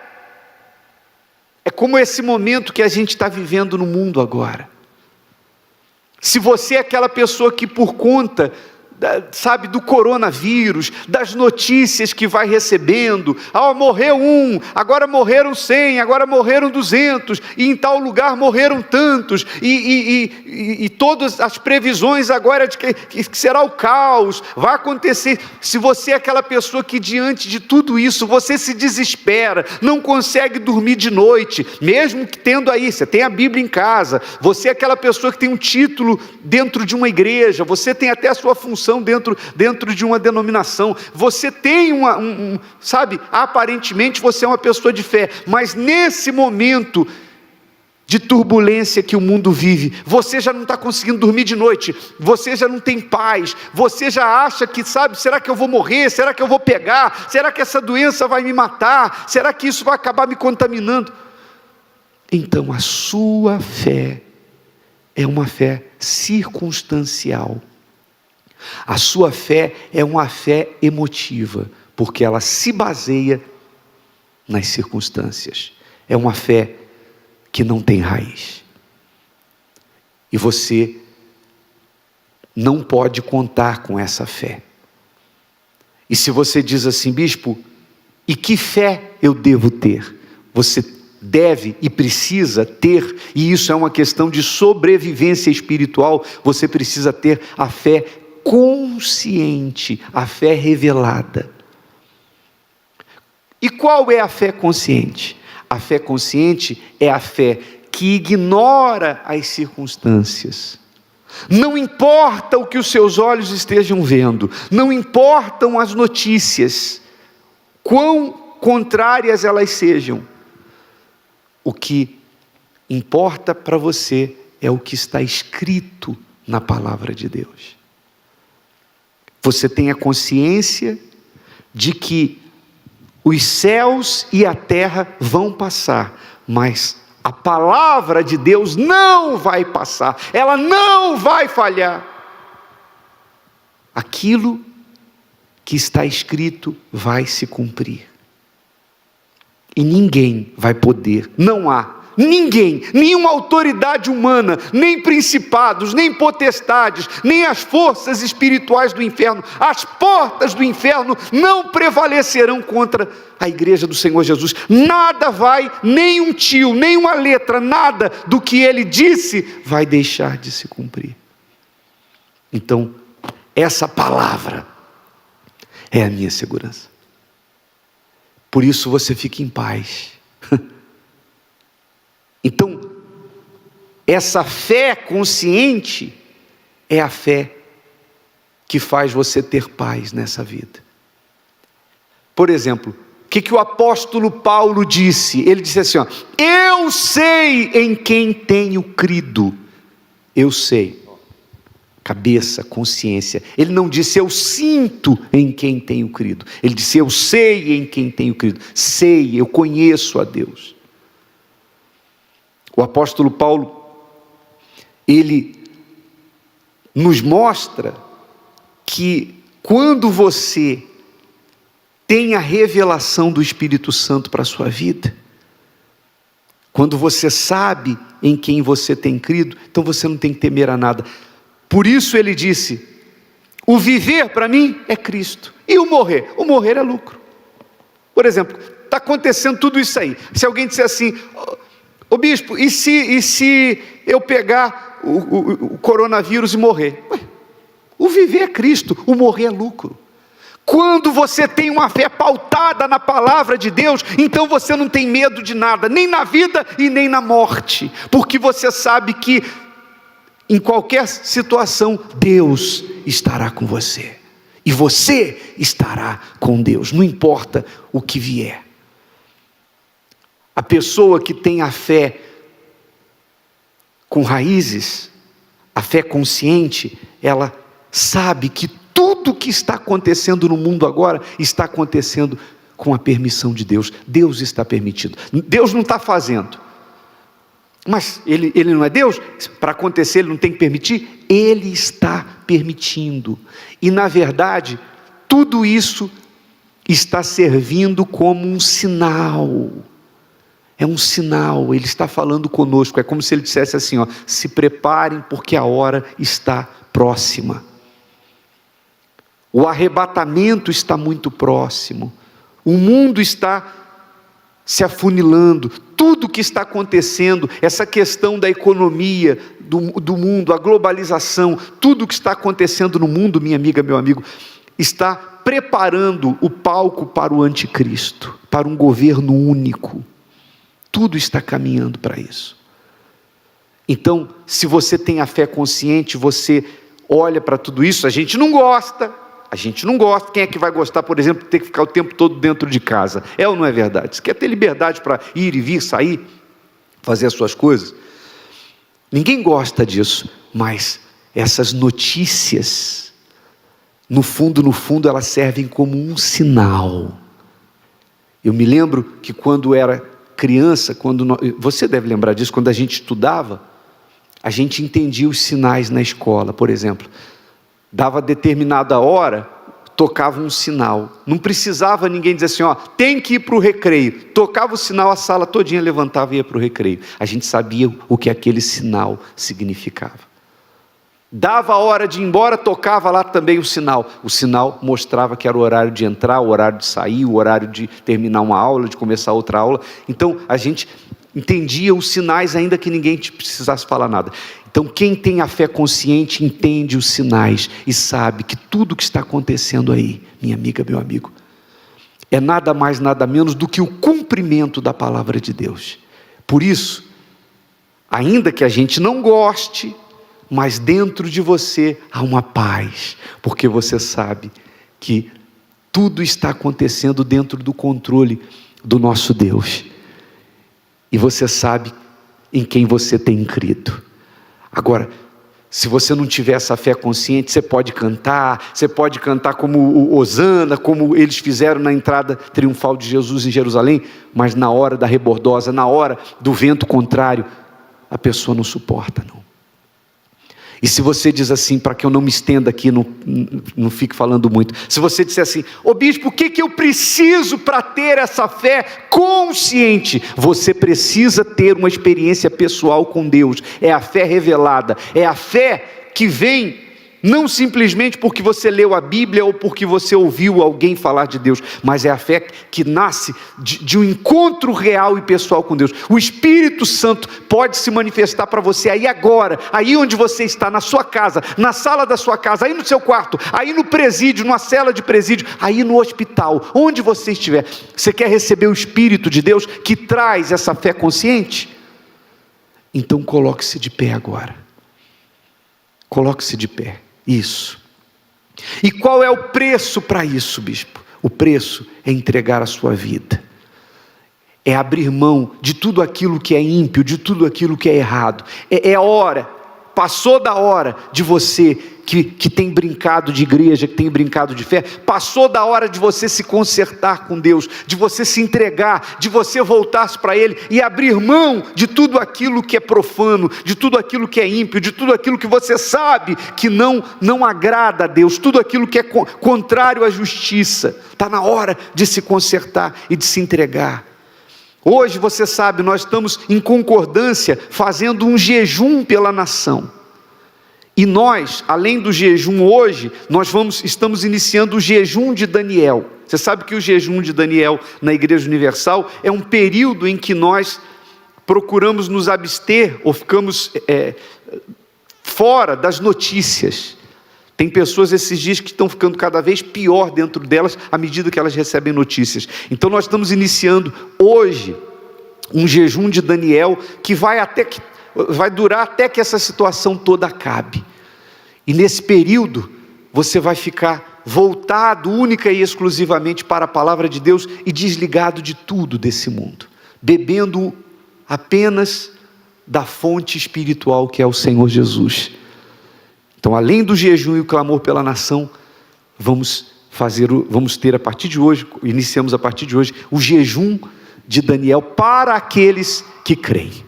A: é como esse momento que a gente está vivendo no mundo agora. Se você é aquela pessoa que por conta do coronavírus, das notícias que vai recebendo, morreu agora morreram 100, agora morreram 200, e em tal lugar morreram tantos, e todas as previsões agora de que será o caos, vai acontecer. Se você é aquela pessoa que diante de tudo isso, você se desespera, não consegue dormir de noite, mesmo que tendo aí, você tem a Bíblia em casa, você é aquela pessoa que tem um título dentro de uma igreja, você tem até a sua função dentro de uma denominação, você tem aparentemente você é uma pessoa de fé, mas nesse momento de turbulência que o mundo vive, você já não está conseguindo dormir de noite, você já não tem paz, você já acha que, será que eu vou morrer, será que eu vou pegar, será que essa doença vai me matar, será que isso vai acabar me contaminando? Então a sua fé é uma fé circunstancial. A sua fé é uma fé emotiva, porque ela se baseia nas circunstâncias. É uma fé que não tem raiz. E você não pode contar com essa fé. E se você diz assim, bispo, e que fé eu devo ter? Você deve e precisa ter, e isso é uma questão de sobrevivência espiritual, você precisa ter a fé consciente, a fé revelada. E qual é a fé consciente? A fé consciente é a fé que ignora as circunstâncias, Não importa o que os seus olhos estejam vendo, não importam as notícias, quão contrárias elas sejam, o que importa para você é o que está escrito na palavra de Deus. Você tem a consciência de que os céus e a terra vão passar, mas a palavra de Deus não vai passar, ela não vai falhar. Aquilo que está escrito vai se cumprir. E ninguém vai poder, não há ninguém, nenhuma autoridade humana, nem principados, nem potestades, nem as forças espirituais do inferno, as portas do inferno não prevalecerão contra a igreja do Senhor Jesus. Nada vai, nem um tio, nem uma letra, nada do que ele disse vai deixar de se cumprir. Então, essa palavra é a minha segurança. Por isso você fica em paz. Então, essa fé consciente é a fé que faz você ter paz nessa vida. Por exemplo, o que o apóstolo Paulo disse? Ele disse assim, eu sei em quem tenho crido. Eu sei. Cabeça, consciência. Ele não disse eu sinto em quem tenho crido. Ele disse eu sei em quem tenho crido. Sei, eu conheço a Deus. O apóstolo Paulo, ele nos mostra que quando você tem a revelação do Espírito Santo para a sua vida, quando você sabe em quem você tem crido, então você não tem que temer a nada. Por isso ele disse, o viver para mim é Cristo, e o morrer é lucro. Por exemplo, está acontecendo tudo isso aí, se alguém disser assim, ô bispo, e se eu pegar o coronavírus e morrer? O viver é Cristo, o morrer é lucro. Quando você tem uma fé pautada na palavra de Deus, então você não tem medo de nada, nem na vida e nem na morte, porque você sabe que em qualquer situação Deus estará com você, e você estará com Deus, não importa o que vier. A pessoa que tem a fé com raízes, a fé consciente, ela sabe que tudo que está acontecendo no mundo agora, está acontecendo com a permissão de Deus. Deus está permitindo, Deus não está fazendo, mas ele não é Deus, para acontecer ele não tem que permitir, ele está permitindo, e na verdade, tudo isso está servindo como um sinal. É um sinal, ele está falando conosco, é como se ele dissesse assim, se preparem porque a hora está próxima. O arrebatamento está muito próximo, o mundo está se afunilando, tudo que está acontecendo, essa questão da economia, do mundo, a globalização, tudo que está acontecendo no mundo, minha amiga, meu amigo, está preparando o palco para o anticristo, para um governo único. Tudo está caminhando para isso. Então, se você tem a fé consciente, você olha para tudo isso, a gente não gosta, quem é que vai gostar, por exemplo, de ter que ficar o tempo todo dentro de casa? É ou não é verdade? Você quer ter liberdade para ir e vir, sair, fazer as suas coisas? Ninguém gosta disso, mas essas notícias, no fundo, elas servem como um sinal. Eu me lembro que quando era criança, você deve lembrar disso, quando a gente estudava, a gente entendia os sinais na escola, por exemplo, dava determinada hora, tocava um sinal, não precisava ninguém dizer assim, tem que ir para o recreio, tocava o sinal, a sala todinha levantava e ia para o recreio, a gente sabia o que aquele sinal significava. Dava a hora de ir embora, tocava lá também o sinal mostrava que era o horário de entrar, o horário de sair, o horário de terminar uma aula, de começar outra aula. Então a gente entendia os sinais ainda que ninguém precisasse falar nada. Então quem tem a fé consciente entende os sinais e sabe que tudo que está acontecendo aí, minha amiga, meu amigo, é nada mais, nada menos do que o cumprimento da palavra de Deus. Por isso, ainda que a gente não goste, mas dentro de você há uma paz, porque você sabe que tudo está acontecendo dentro do controle do nosso Deus, e você sabe em quem você tem crido. Agora, se você não tiver essa fé consciente, você pode cantar como o Hosana, como eles fizeram na entrada triunfal de Jesus em Jerusalém, mas na hora da rebordosa, na hora do vento contrário, a pessoa não suporta, não. E se você diz assim, para que eu não me estenda aqui, não fique falando muito, se você disser assim, ô bispo, o que eu preciso para ter essa fé consciente? Você precisa ter uma experiência pessoal com Deus, é a fé revelada, é a fé que vem não simplesmente porque você leu a Bíblia ou porque você ouviu alguém falar de Deus, mas é a fé que nasce de um encontro real e pessoal com Deus. O Espírito Santo pode se manifestar para você aí agora, aí onde você está, na sua casa, na sala da sua casa, aí no seu quarto, aí no presídio, numa cela de presídio, aí no hospital, onde você estiver. Você quer receber o Espírito de Deus que traz essa fé consciente? Então coloque-se de pé agora. Coloque-se de pé. Isso. E qual é o preço para isso, bispo? O preço é entregar a sua vida, é abrir mão de tudo aquilo que é ímpio, de tudo aquilo que é errado. É hora, passou da hora de você que tem brincado de igreja, que tem brincado de fé, passou da hora de você se consertar com Deus, de você se entregar, de você voltar-se para Ele e abrir mão de tudo aquilo que é profano, de tudo aquilo que é ímpio, de tudo aquilo que você sabe que não agrada a Deus, tudo aquilo que é contrário à justiça. Está na hora de se consertar e de se entregar. Hoje, você sabe, nós estamos em concordância fazendo um jejum pela nação. E nós, além do jejum hoje, estamos iniciando o jejum de Daniel. Você sabe que o jejum de Daniel na Igreja Universal é um período em que nós procuramos nos abster ou ficamos fora das notícias. Tem pessoas esses dias que estão ficando cada vez pior dentro delas à medida que elas recebem notícias. Então nós estamos iniciando hoje um jejum de Daniel que vai durar até que essa situação toda acabe. E nesse período você vai ficar voltado única e exclusivamente para a palavra de Deus e desligado de tudo desse mundo, bebendo apenas da fonte espiritual que é o Senhor Jesus. Então, além do jejum e o clamor pela nação, vamos ter a partir de hoje, iniciamos a partir de hoje, o jejum de Daniel para aqueles que creem.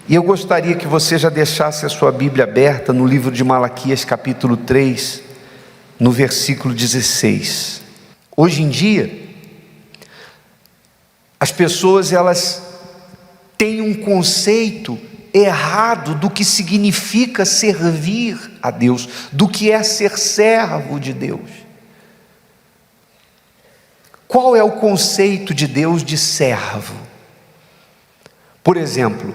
A: E eu gostaria que você já deixasse a sua Bíblia aberta no livro de Malaquias capítulo 3, no versículo 16. Hoje em dia, as pessoas elas têm um conceito errado do que significa servir a Deus, do que é ser servo de Deus. Qual é o conceito de Deus de servo? Por exemplo,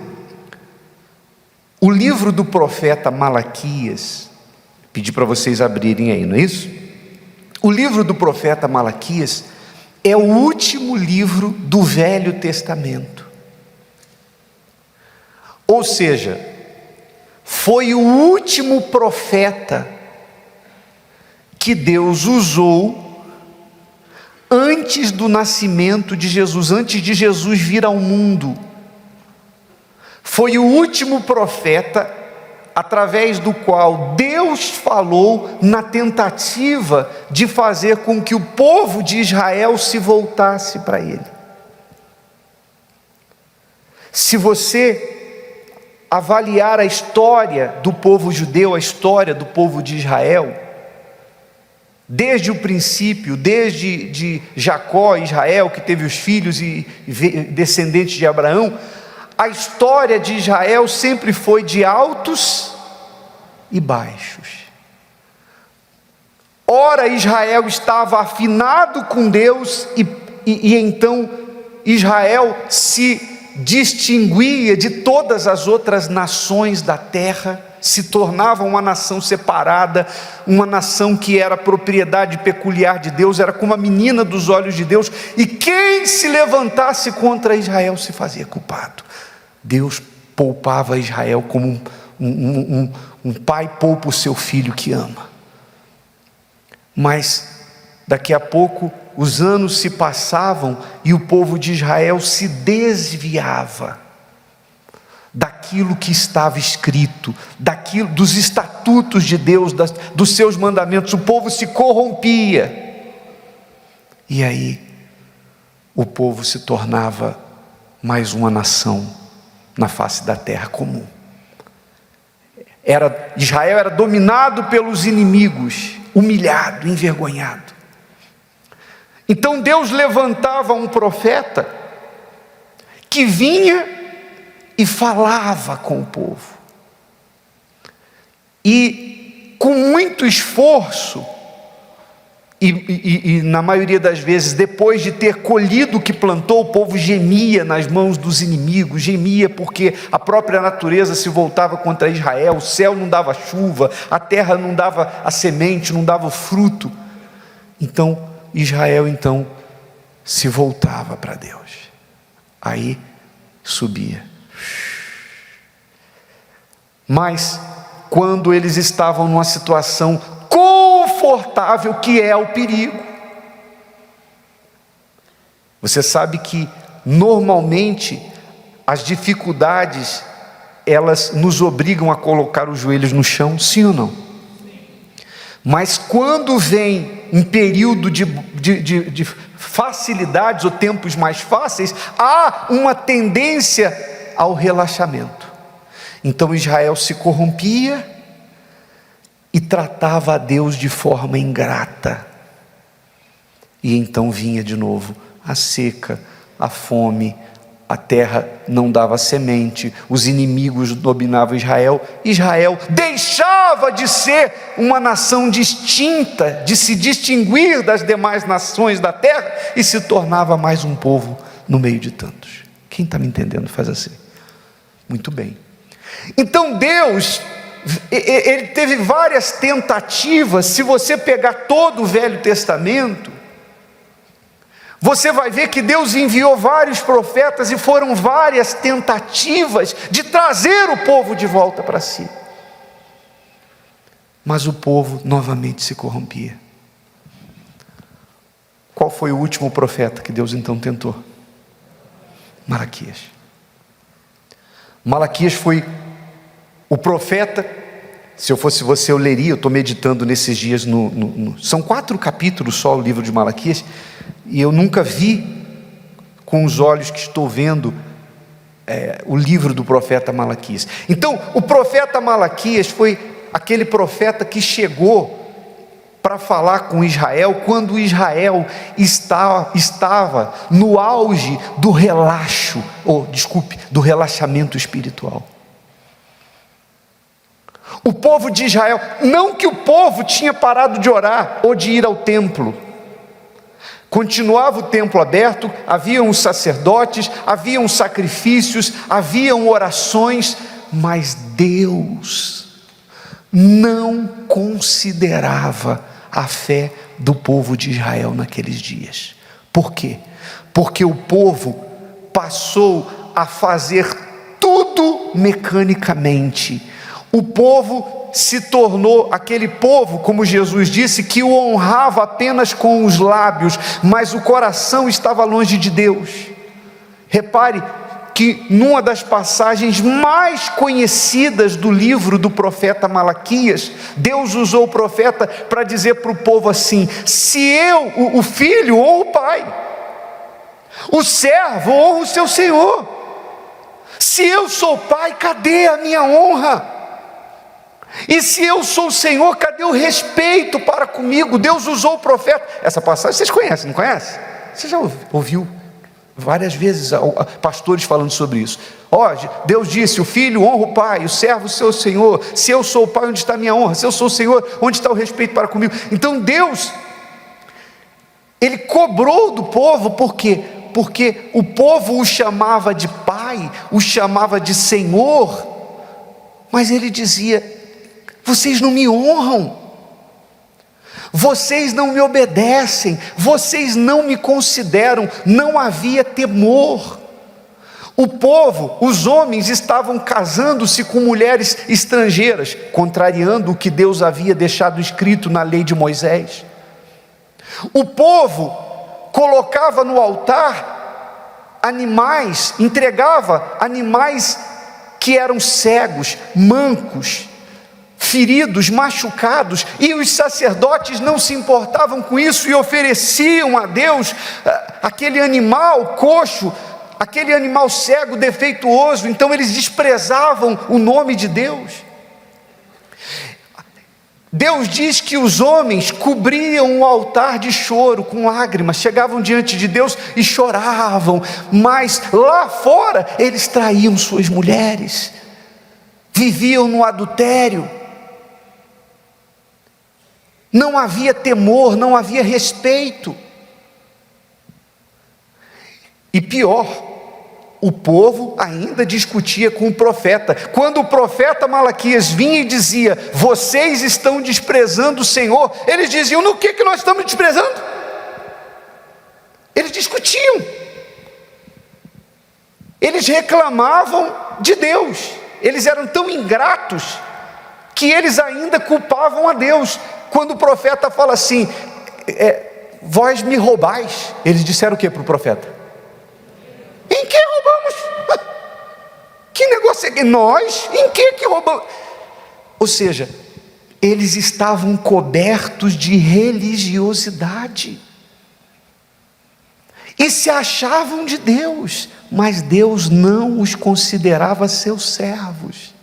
A: o livro do profeta Malaquias, pedi para vocês abrirem aí, não é isso? O livro do profeta Malaquias é o último livro do Velho Testamento. Ou seja, foi o último profeta que Deus usou antes do nascimento de Jesus, antes de Jesus vir ao mundo. Foi o último profeta através do qual Deus falou na tentativa de fazer com que o povo de Israel se voltasse para Ele. Se você avaliar a história do povo judeu, a história do povo de Israel, desde o princípio, desde Jacó e Israel, que teve os filhos e descendentes de Abraão, a história de Israel sempre foi de altos e baixos. Ora, Israel estava afinado com Deus e então Israel se distinguia de todas as outras nações da terra, se tornava uma nação separada, uma nação que era propriedade peculiar de Deus, era como a menina dos olhos de Deus, e quem se levantasse contra Israel se fazia culpado. Deus poupava Israel como um pai poupa o seu filho que ama. Mas daqui a pouco os anos se passavam e o povo de Israel se desviava daquilo que estava escrito, dos estatutos de Deus, dos seus mandamentos. O povo se corrompia, e aí o povo se tornava mais uma nação na face da terra comum. Israel era dominado pelos inimigos, humilhado, envergonhado. Então Deus levantava um profeta que vinha e falava com o povo, e com muito esforço, e na maioria das vezes, depois de ter colhido o que plantou, o povo gemia nas mãos dos inimigos, gemia porque a própria natureza se voltava contra Israel, o céu não dava chuva, a terra não dava a semente, não dava o fruto. Então Israel se voltava para Deus, aí subia. Mas quando eles estavam numa situação confortável, que é o perigo, você sabe que normalmente as dificuldades, elas nos obrigam a colocar os joelhos no chão, sim ou não? Mas quando vem um período de facilidades ou tempos mais fáceis, há uma tendência ao relaxamento. Então Israel se corrompia e tratava a Deus de forma ingrata, e então vinha de novo a seca, a fome, a terra não dava semente, os inimigos dominavam Israel. Israel deixava de ser uma nação distinta, de se distinguir das demais nações da terra, e se tornava mais um povo no meio de tantos. Quem está me entendendo faz assim. Muito bem. Então Deus, ele teve várias tentativas. Se você pegar todo o Velho Testamento, você vai ver que Deus enviou vários profetas, e foram várias tentativas de trazer o povo de volta para si. Mas o povo novamente se corrompia. Qual foi o último profeta que Deus então tentou? Malaquias. Malaquias foi o profeta. Se eu fosse você, eu leria. Eu estou meditando nesses dias são 4 capítulos só o livro de Malaquias, e eu nunca vi com os olhos que estou vendo o livro do profeta Malaquias. Então o profeta Malaquias foi aquele profeta que chegou para falar com Israel quando Israel estava no auge do do relaxamento espiritual. O povo de Israel, não que o povo tinha parado de orar ou de ir ao templo, continuava o templo aberto, haviam os sacerdotes, haviam sacrifícios, haviam orações, mas Deus não considerava a fé do povo de Israel naqueles dias. Por quê? Porque o povo passou a fazer tudo mecanicamente. O povo se tornou aquele povo, como Jesus disse, que o honrava apenas com os lábios, mas o coração estava longe de Deus. Repare que numa das passagens mais conhecidas do livro do profeta Malaquias, Deus usou o profeta para dizer para o povo assim: se eu, o filho, honro o pai, o servo honra o seu senhor. Se eu sou pai, cadê a minha honra? E se eu sou o Senhor, cadê o respeito para comigo? Deus usou o profeta. Essa passagem vocês conhecem, não conhecem? Você já ouviu várias vezes pastores falando sobre isso. Deus disse: o filho honra o pai, o servo o seu senhor. Se eu sou o pai, onde está a minha honra? Se eu sou o Senhor, onde está o respeito para comigo? Então Deus, Ele cobrou do povo. Por quê? Porque o povo o chamava de pai, o chamava de Senhor, mas Ele dizia: vocês não me honram, vocês não me obedecem, vocês não me consideram. Não havia temor. O povo, os homens estavam casando-se com mulheres estrangeiras, contrariando o que Deus havia deixado escrito na lei de Moisés. O povo colocava no altar animais, entregava animais que eram cegos, mancos, feridos, machucados, e os sacerdotes não se importavam com isso e ofereciam a Deus aquele animal coxo, aquele animal cego, defeituoso. Então eles desprezavam o nome de Deus. Deus diz que os homens cobriam o altar de choro com lágrimas, chegavam diante de Deus e choravam, mas lá fora eles traíam suas mulheres, viviam no adultério. Não havia temor, não havia respeito. E pior, o povo ainda discutia com o profeta. Quando o profeta Malaquias vinha e dizia: vocês estão desprezando o Senhor, eles diziam: no que nós estamos desprezando? Eles discutiam, eles reclamavam de Deus, eles eram tão ingratos que eles ainda culpavam a Deus. Quando o profeta fala assim: vós me roubais, eles disseram o que para o profeta? Em que roubamos? Que negócio é que nós? Em que roubamos? Ou seja, eles estavam cobertos de religiosidade e se achavam de Deus, mas Deus não os considerava seus servos.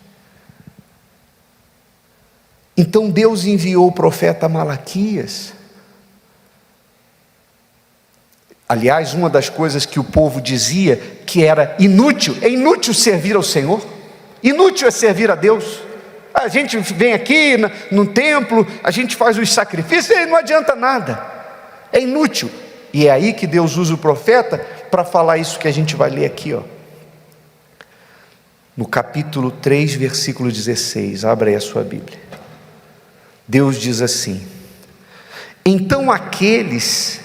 A: Então Deus enviou o profeta Malaquias. Aliás, uma das coisas que o povo dizia que era inútil, é inútil servir ao Senhor, inútil é servir a Deus. A gente vem aqui no templo, a gente faz os sacrifícios e não adianta nada, é inútil. E é aí que Deus usa o profeta para falar isso que a gente vai ler aqui, no capítulo 3, versículo 16, abra aí a sua Bíblia. Deus diz assim: então aqueles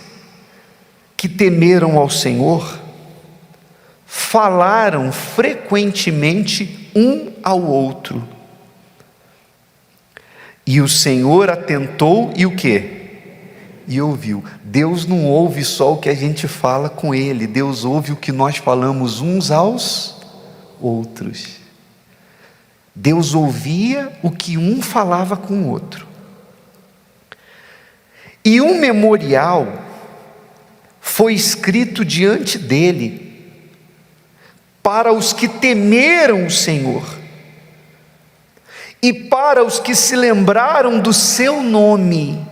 A: que temeram ao Senhor falaram frequentemente um ao outro, e o Senhor atentou e o quê? E ouviu. Deus não ouve só o que a gente fala com Ele, Deus ouve o que nós falamos uns aos outros. Deus ouvia o que um falava com o outro. E um memorial foi escrito diante dele para os que temeram o Senhor e para os que se lembraram do seu nome,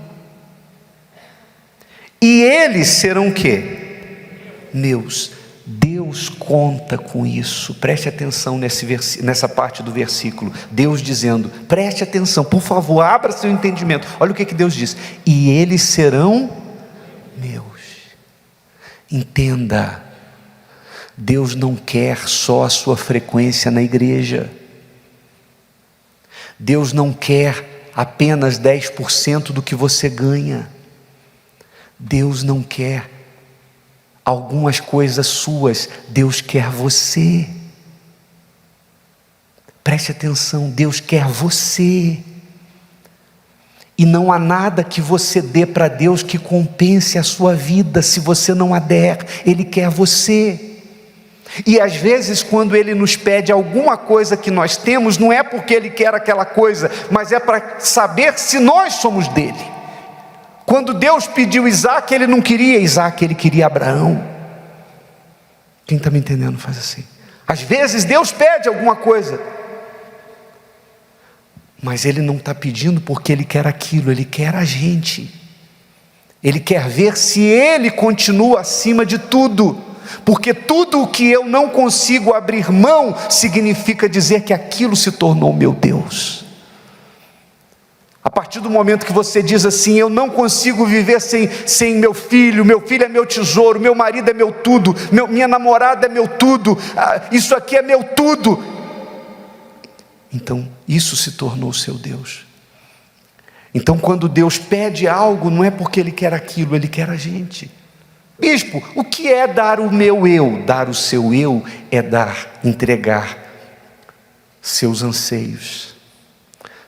A: e eles serão o quê? Meus. Deus conta com isso. Preste atenção nessa parte do versículo. Deus dizendo: preste atenção, por favor, abra seu entendimento. Olha o que Deus diz: e eles serão meus. Entenda, Deus não quer só a sua frequência na igreja. Deus não quer apenas 10% do que você ganha. Deus não quer algumas coisas suas, Deus quer você. Preste atenção, Deus quer você. E não há nada que você dê para Deus que compense a sua vida, se você não a der. Ele quer você. E às vezes quando Ele nos pede alguma coisa que nós temos, não é porque Ele quer aquela coisa, mas é para saber se nós somos dele. Quando Deus pediu Isaac, Ele não queria Isaac, Ele queria Abraão. Quem está me entendendo faz assim. Às vezes Deus pede alguma coisa, mas Ele não está pedindo porque Ele quer aquilo, Ele quer a gente. Ele quer ver se Ele continua acima de tudo, porque tudo o que eu não consigo abrir mão, significa dizer que aquilo se tornou meu Deus. A partir do momento que você diz assim: eu não consigo viver sem meu filho é meu tesouro, meu marido é meu tudo, minha namorada é meu tudo, isso aqui é meu tudo, então isso se tornou seu Deus. Então quando Deus pede algo, não é porque Ele quer aquilo, Ele quer a gente. Bispo, o que é dar o meu eu? Dar o seu eu é entregar seus anseios,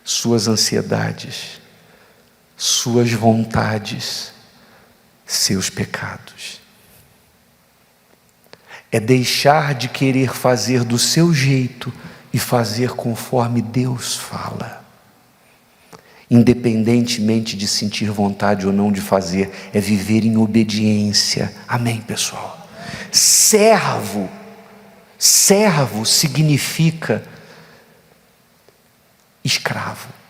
A: suas ansiedades, suas vontades, seus pecados. É deixar de querer fazer do seu jeito e fazer conforme Deus fala. Independentemente de sentir vontade ou não de fazer, é viver em obediência. Amém, pessoal? Servo significa escravo.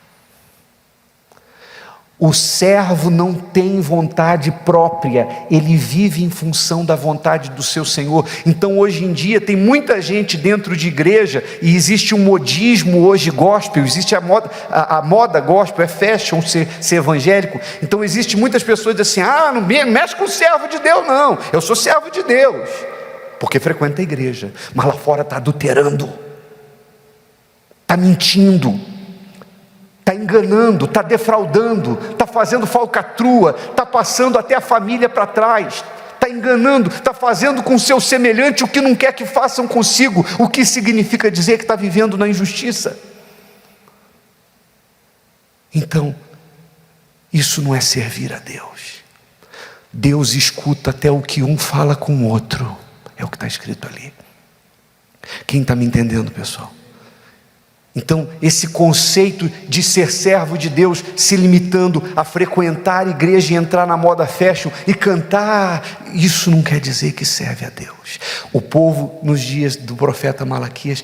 A: O servo não tem vontade própria, ele vive em função da vontade do seu Senhor. Então hoje em dia tem muita gente dentro de igreja, e existe um modismo hoje gospel, existe a moda gospel, é fashion ser evangélico. Então existe muitas pessoas que dizem assim, não mexe com o servo de Deus não, eu sou servo de Deus, porque frequenta a igreja, mas lá fora está adulterando, está mentindo, está enganando, está defraudando, está fazendo falcatrua, está passando até a família para trás, está enganando, está fazendo com o seu semelhante o que não quer que façam consigo. O que significa dizer que está vivendo na injustiça? Então, isso não é servir a Deus. Deus escuta até o que um fala com o outro, é o que está escrito ali. Quem está me entendendo, pessoal? Então, esse conceito de ser servo de Deus, se limitando a frequentar a igreja e entrar na moda fashion e cantar, isso não quer dizer que serve a Deus. O povo, nos dias do profeta Malaquias,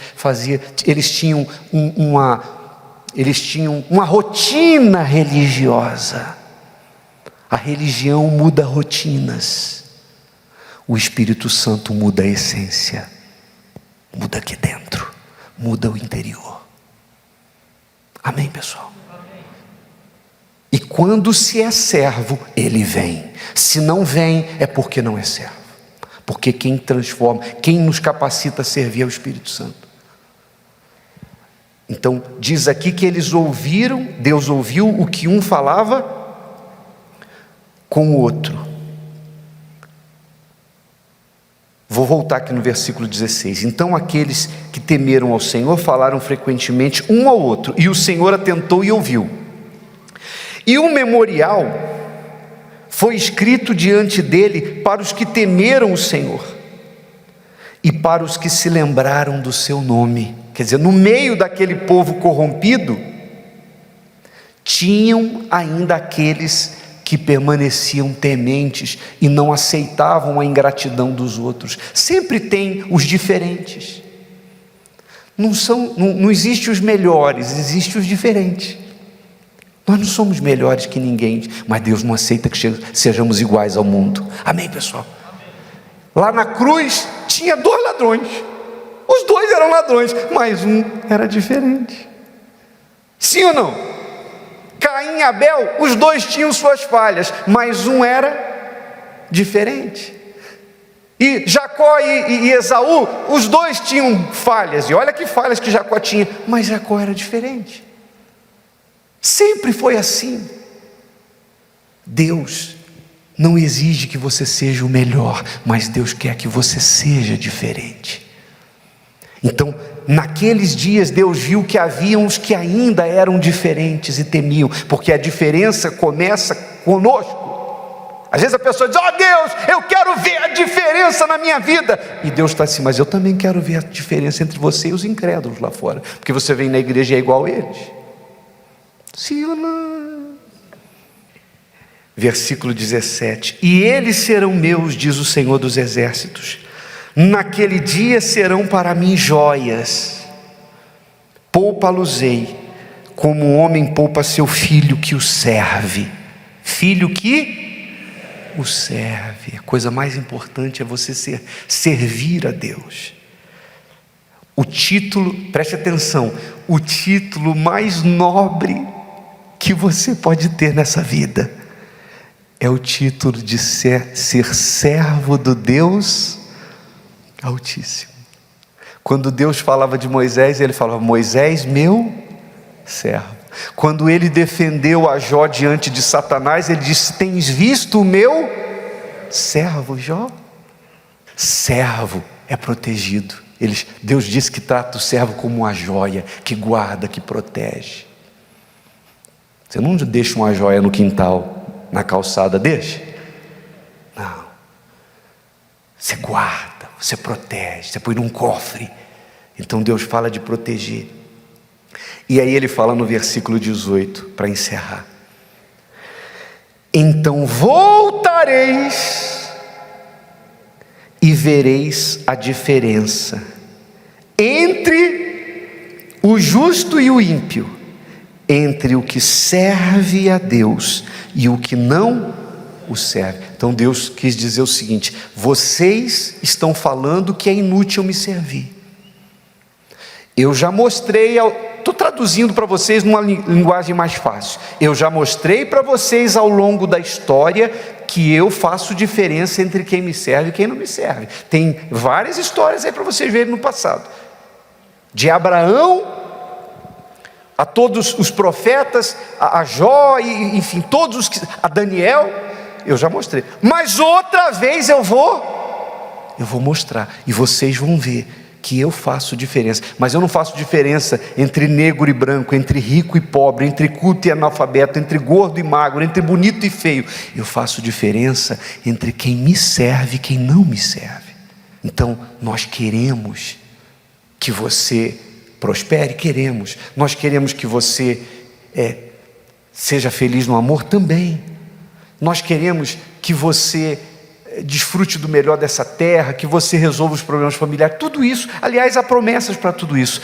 A: eles tinham uma rotina religiosa. A religião muda rotinas, o Espírito Santo muda a essência, muda aqui dentro, muda o interior. Amém, pessoal? Amém. E quando se é servo, ele vem. Se não vem, é porque não é servo. Porque quem transforma, quem nos capacita a servir é o Espírito Santo. Então, diz aqui que eles ouviram, Deus ouviu o que um falava com o outro. Vou voltar aqui no versículo 16. Então aqueles que temeram ao Senhor falaram frequentemente um ao outro, e o Senhor atentou e ouviu. E um memorial foi escrito diante dele para os que temeram o Senhor e para os que se lembraram do seu nome. Quer dizer, no meio daquele povo corrompido, tinham ainda aqueles que permaneciam tementes e não aceitavam a ingratidão dos outros. Sempre tem os diferentes. Não existe os melhores, existe os diferentes. Nós não somos melhores que ninguém, mas Deus não aceita que sejamos iguais ao mundo. Amém, pessoal? Lá na cruz tinha 2 ladrões. Os 2 eram ladrões, mas um era diferente. Sim ou não? Caim e Abel, os 2 tinham suas falhas, mas um era diferente. E Jacó e Esaú, os 2 tinham falhas, e olha que falhas que Jacó tinha, mas Jacó era diferente. Sempre foi assim. Deus não exige que você seja o melhor, mas Deus quer que você seja diferente. Então, naqueles dias Deus viu que haviam os que ainda eram diferentes e temiam, porque a diferença começa conosco. Às vezes a pessoa diz, Deus, eu quero ver a diferença na minha vida, e Deus está assim, mas eu também quero ver a diferença entre você e os incrédulos lá fora, porque você vem na igreja e é igual a eles. Sim ou não? Versículo 17, e eles serão meus, diz o Senhor dos Exércitos, naquele dia serão para mim joias, poupa-los-ei, como um homem poupa seu filho que o serve. Filho que o serve. A coisa mais importante é você servir a Deus. O título, preste atenção, o título mais nobre que você pode ter nessa vida é o título de ser servo do Deus Altíssimo. Quando Deus falava de Moisés, ele falava, Moisés, meu servo. Quando ele defendeu a Jó diante de Satanás, ele disse, tens visto o meu servo Jó? Servo é protegido. Deus disse que trata o servo como uma joia, que guarda, que protege. Você não deixa uma joia no quintal, na calçada, deixa? Não. Você guarda, você protege, você põe num cofre. Então Deus fala de proteger. E aí ele fala no versículo 18, para encerrar: então voltareis e vereis a diferença entre o justo e o ímpio, entre o que serve a Deus e o que não o serve. Então Deus quis dizer o seguinte: vocês estão falando que é inútil me servir. Eu já mostrei, estou traduzindo para vocês numa linguagem mais fácil. Eu já mostrei para vocês ao longo da história que eu faço diferença entre quem me serve e quem não me serve. Tem várias histórias aí para vocês verem no passado. De Abraão a todos os profetas, a Jó, e, enfim, a Daniel, eu já mostrei. Mas outra vez eu vou mostrar, e vocês vão ver que eu faço diferença. Mas eu não faço diferença entre negro e branco, entre rico e pobre, entre culto e analfabeto, entre gordo e magro, entre bonito e feio. Eu faço diferença entre quem me serve e quem não me serve. Então nós queremos que você prospere, queremos. Nós queremos que você seja feliz no amor também. Nós queremos que você desfrute do melhor dessa terra, que você resolva os problemas familiares, tudo isso. Aliás, há promessas para tudo isso.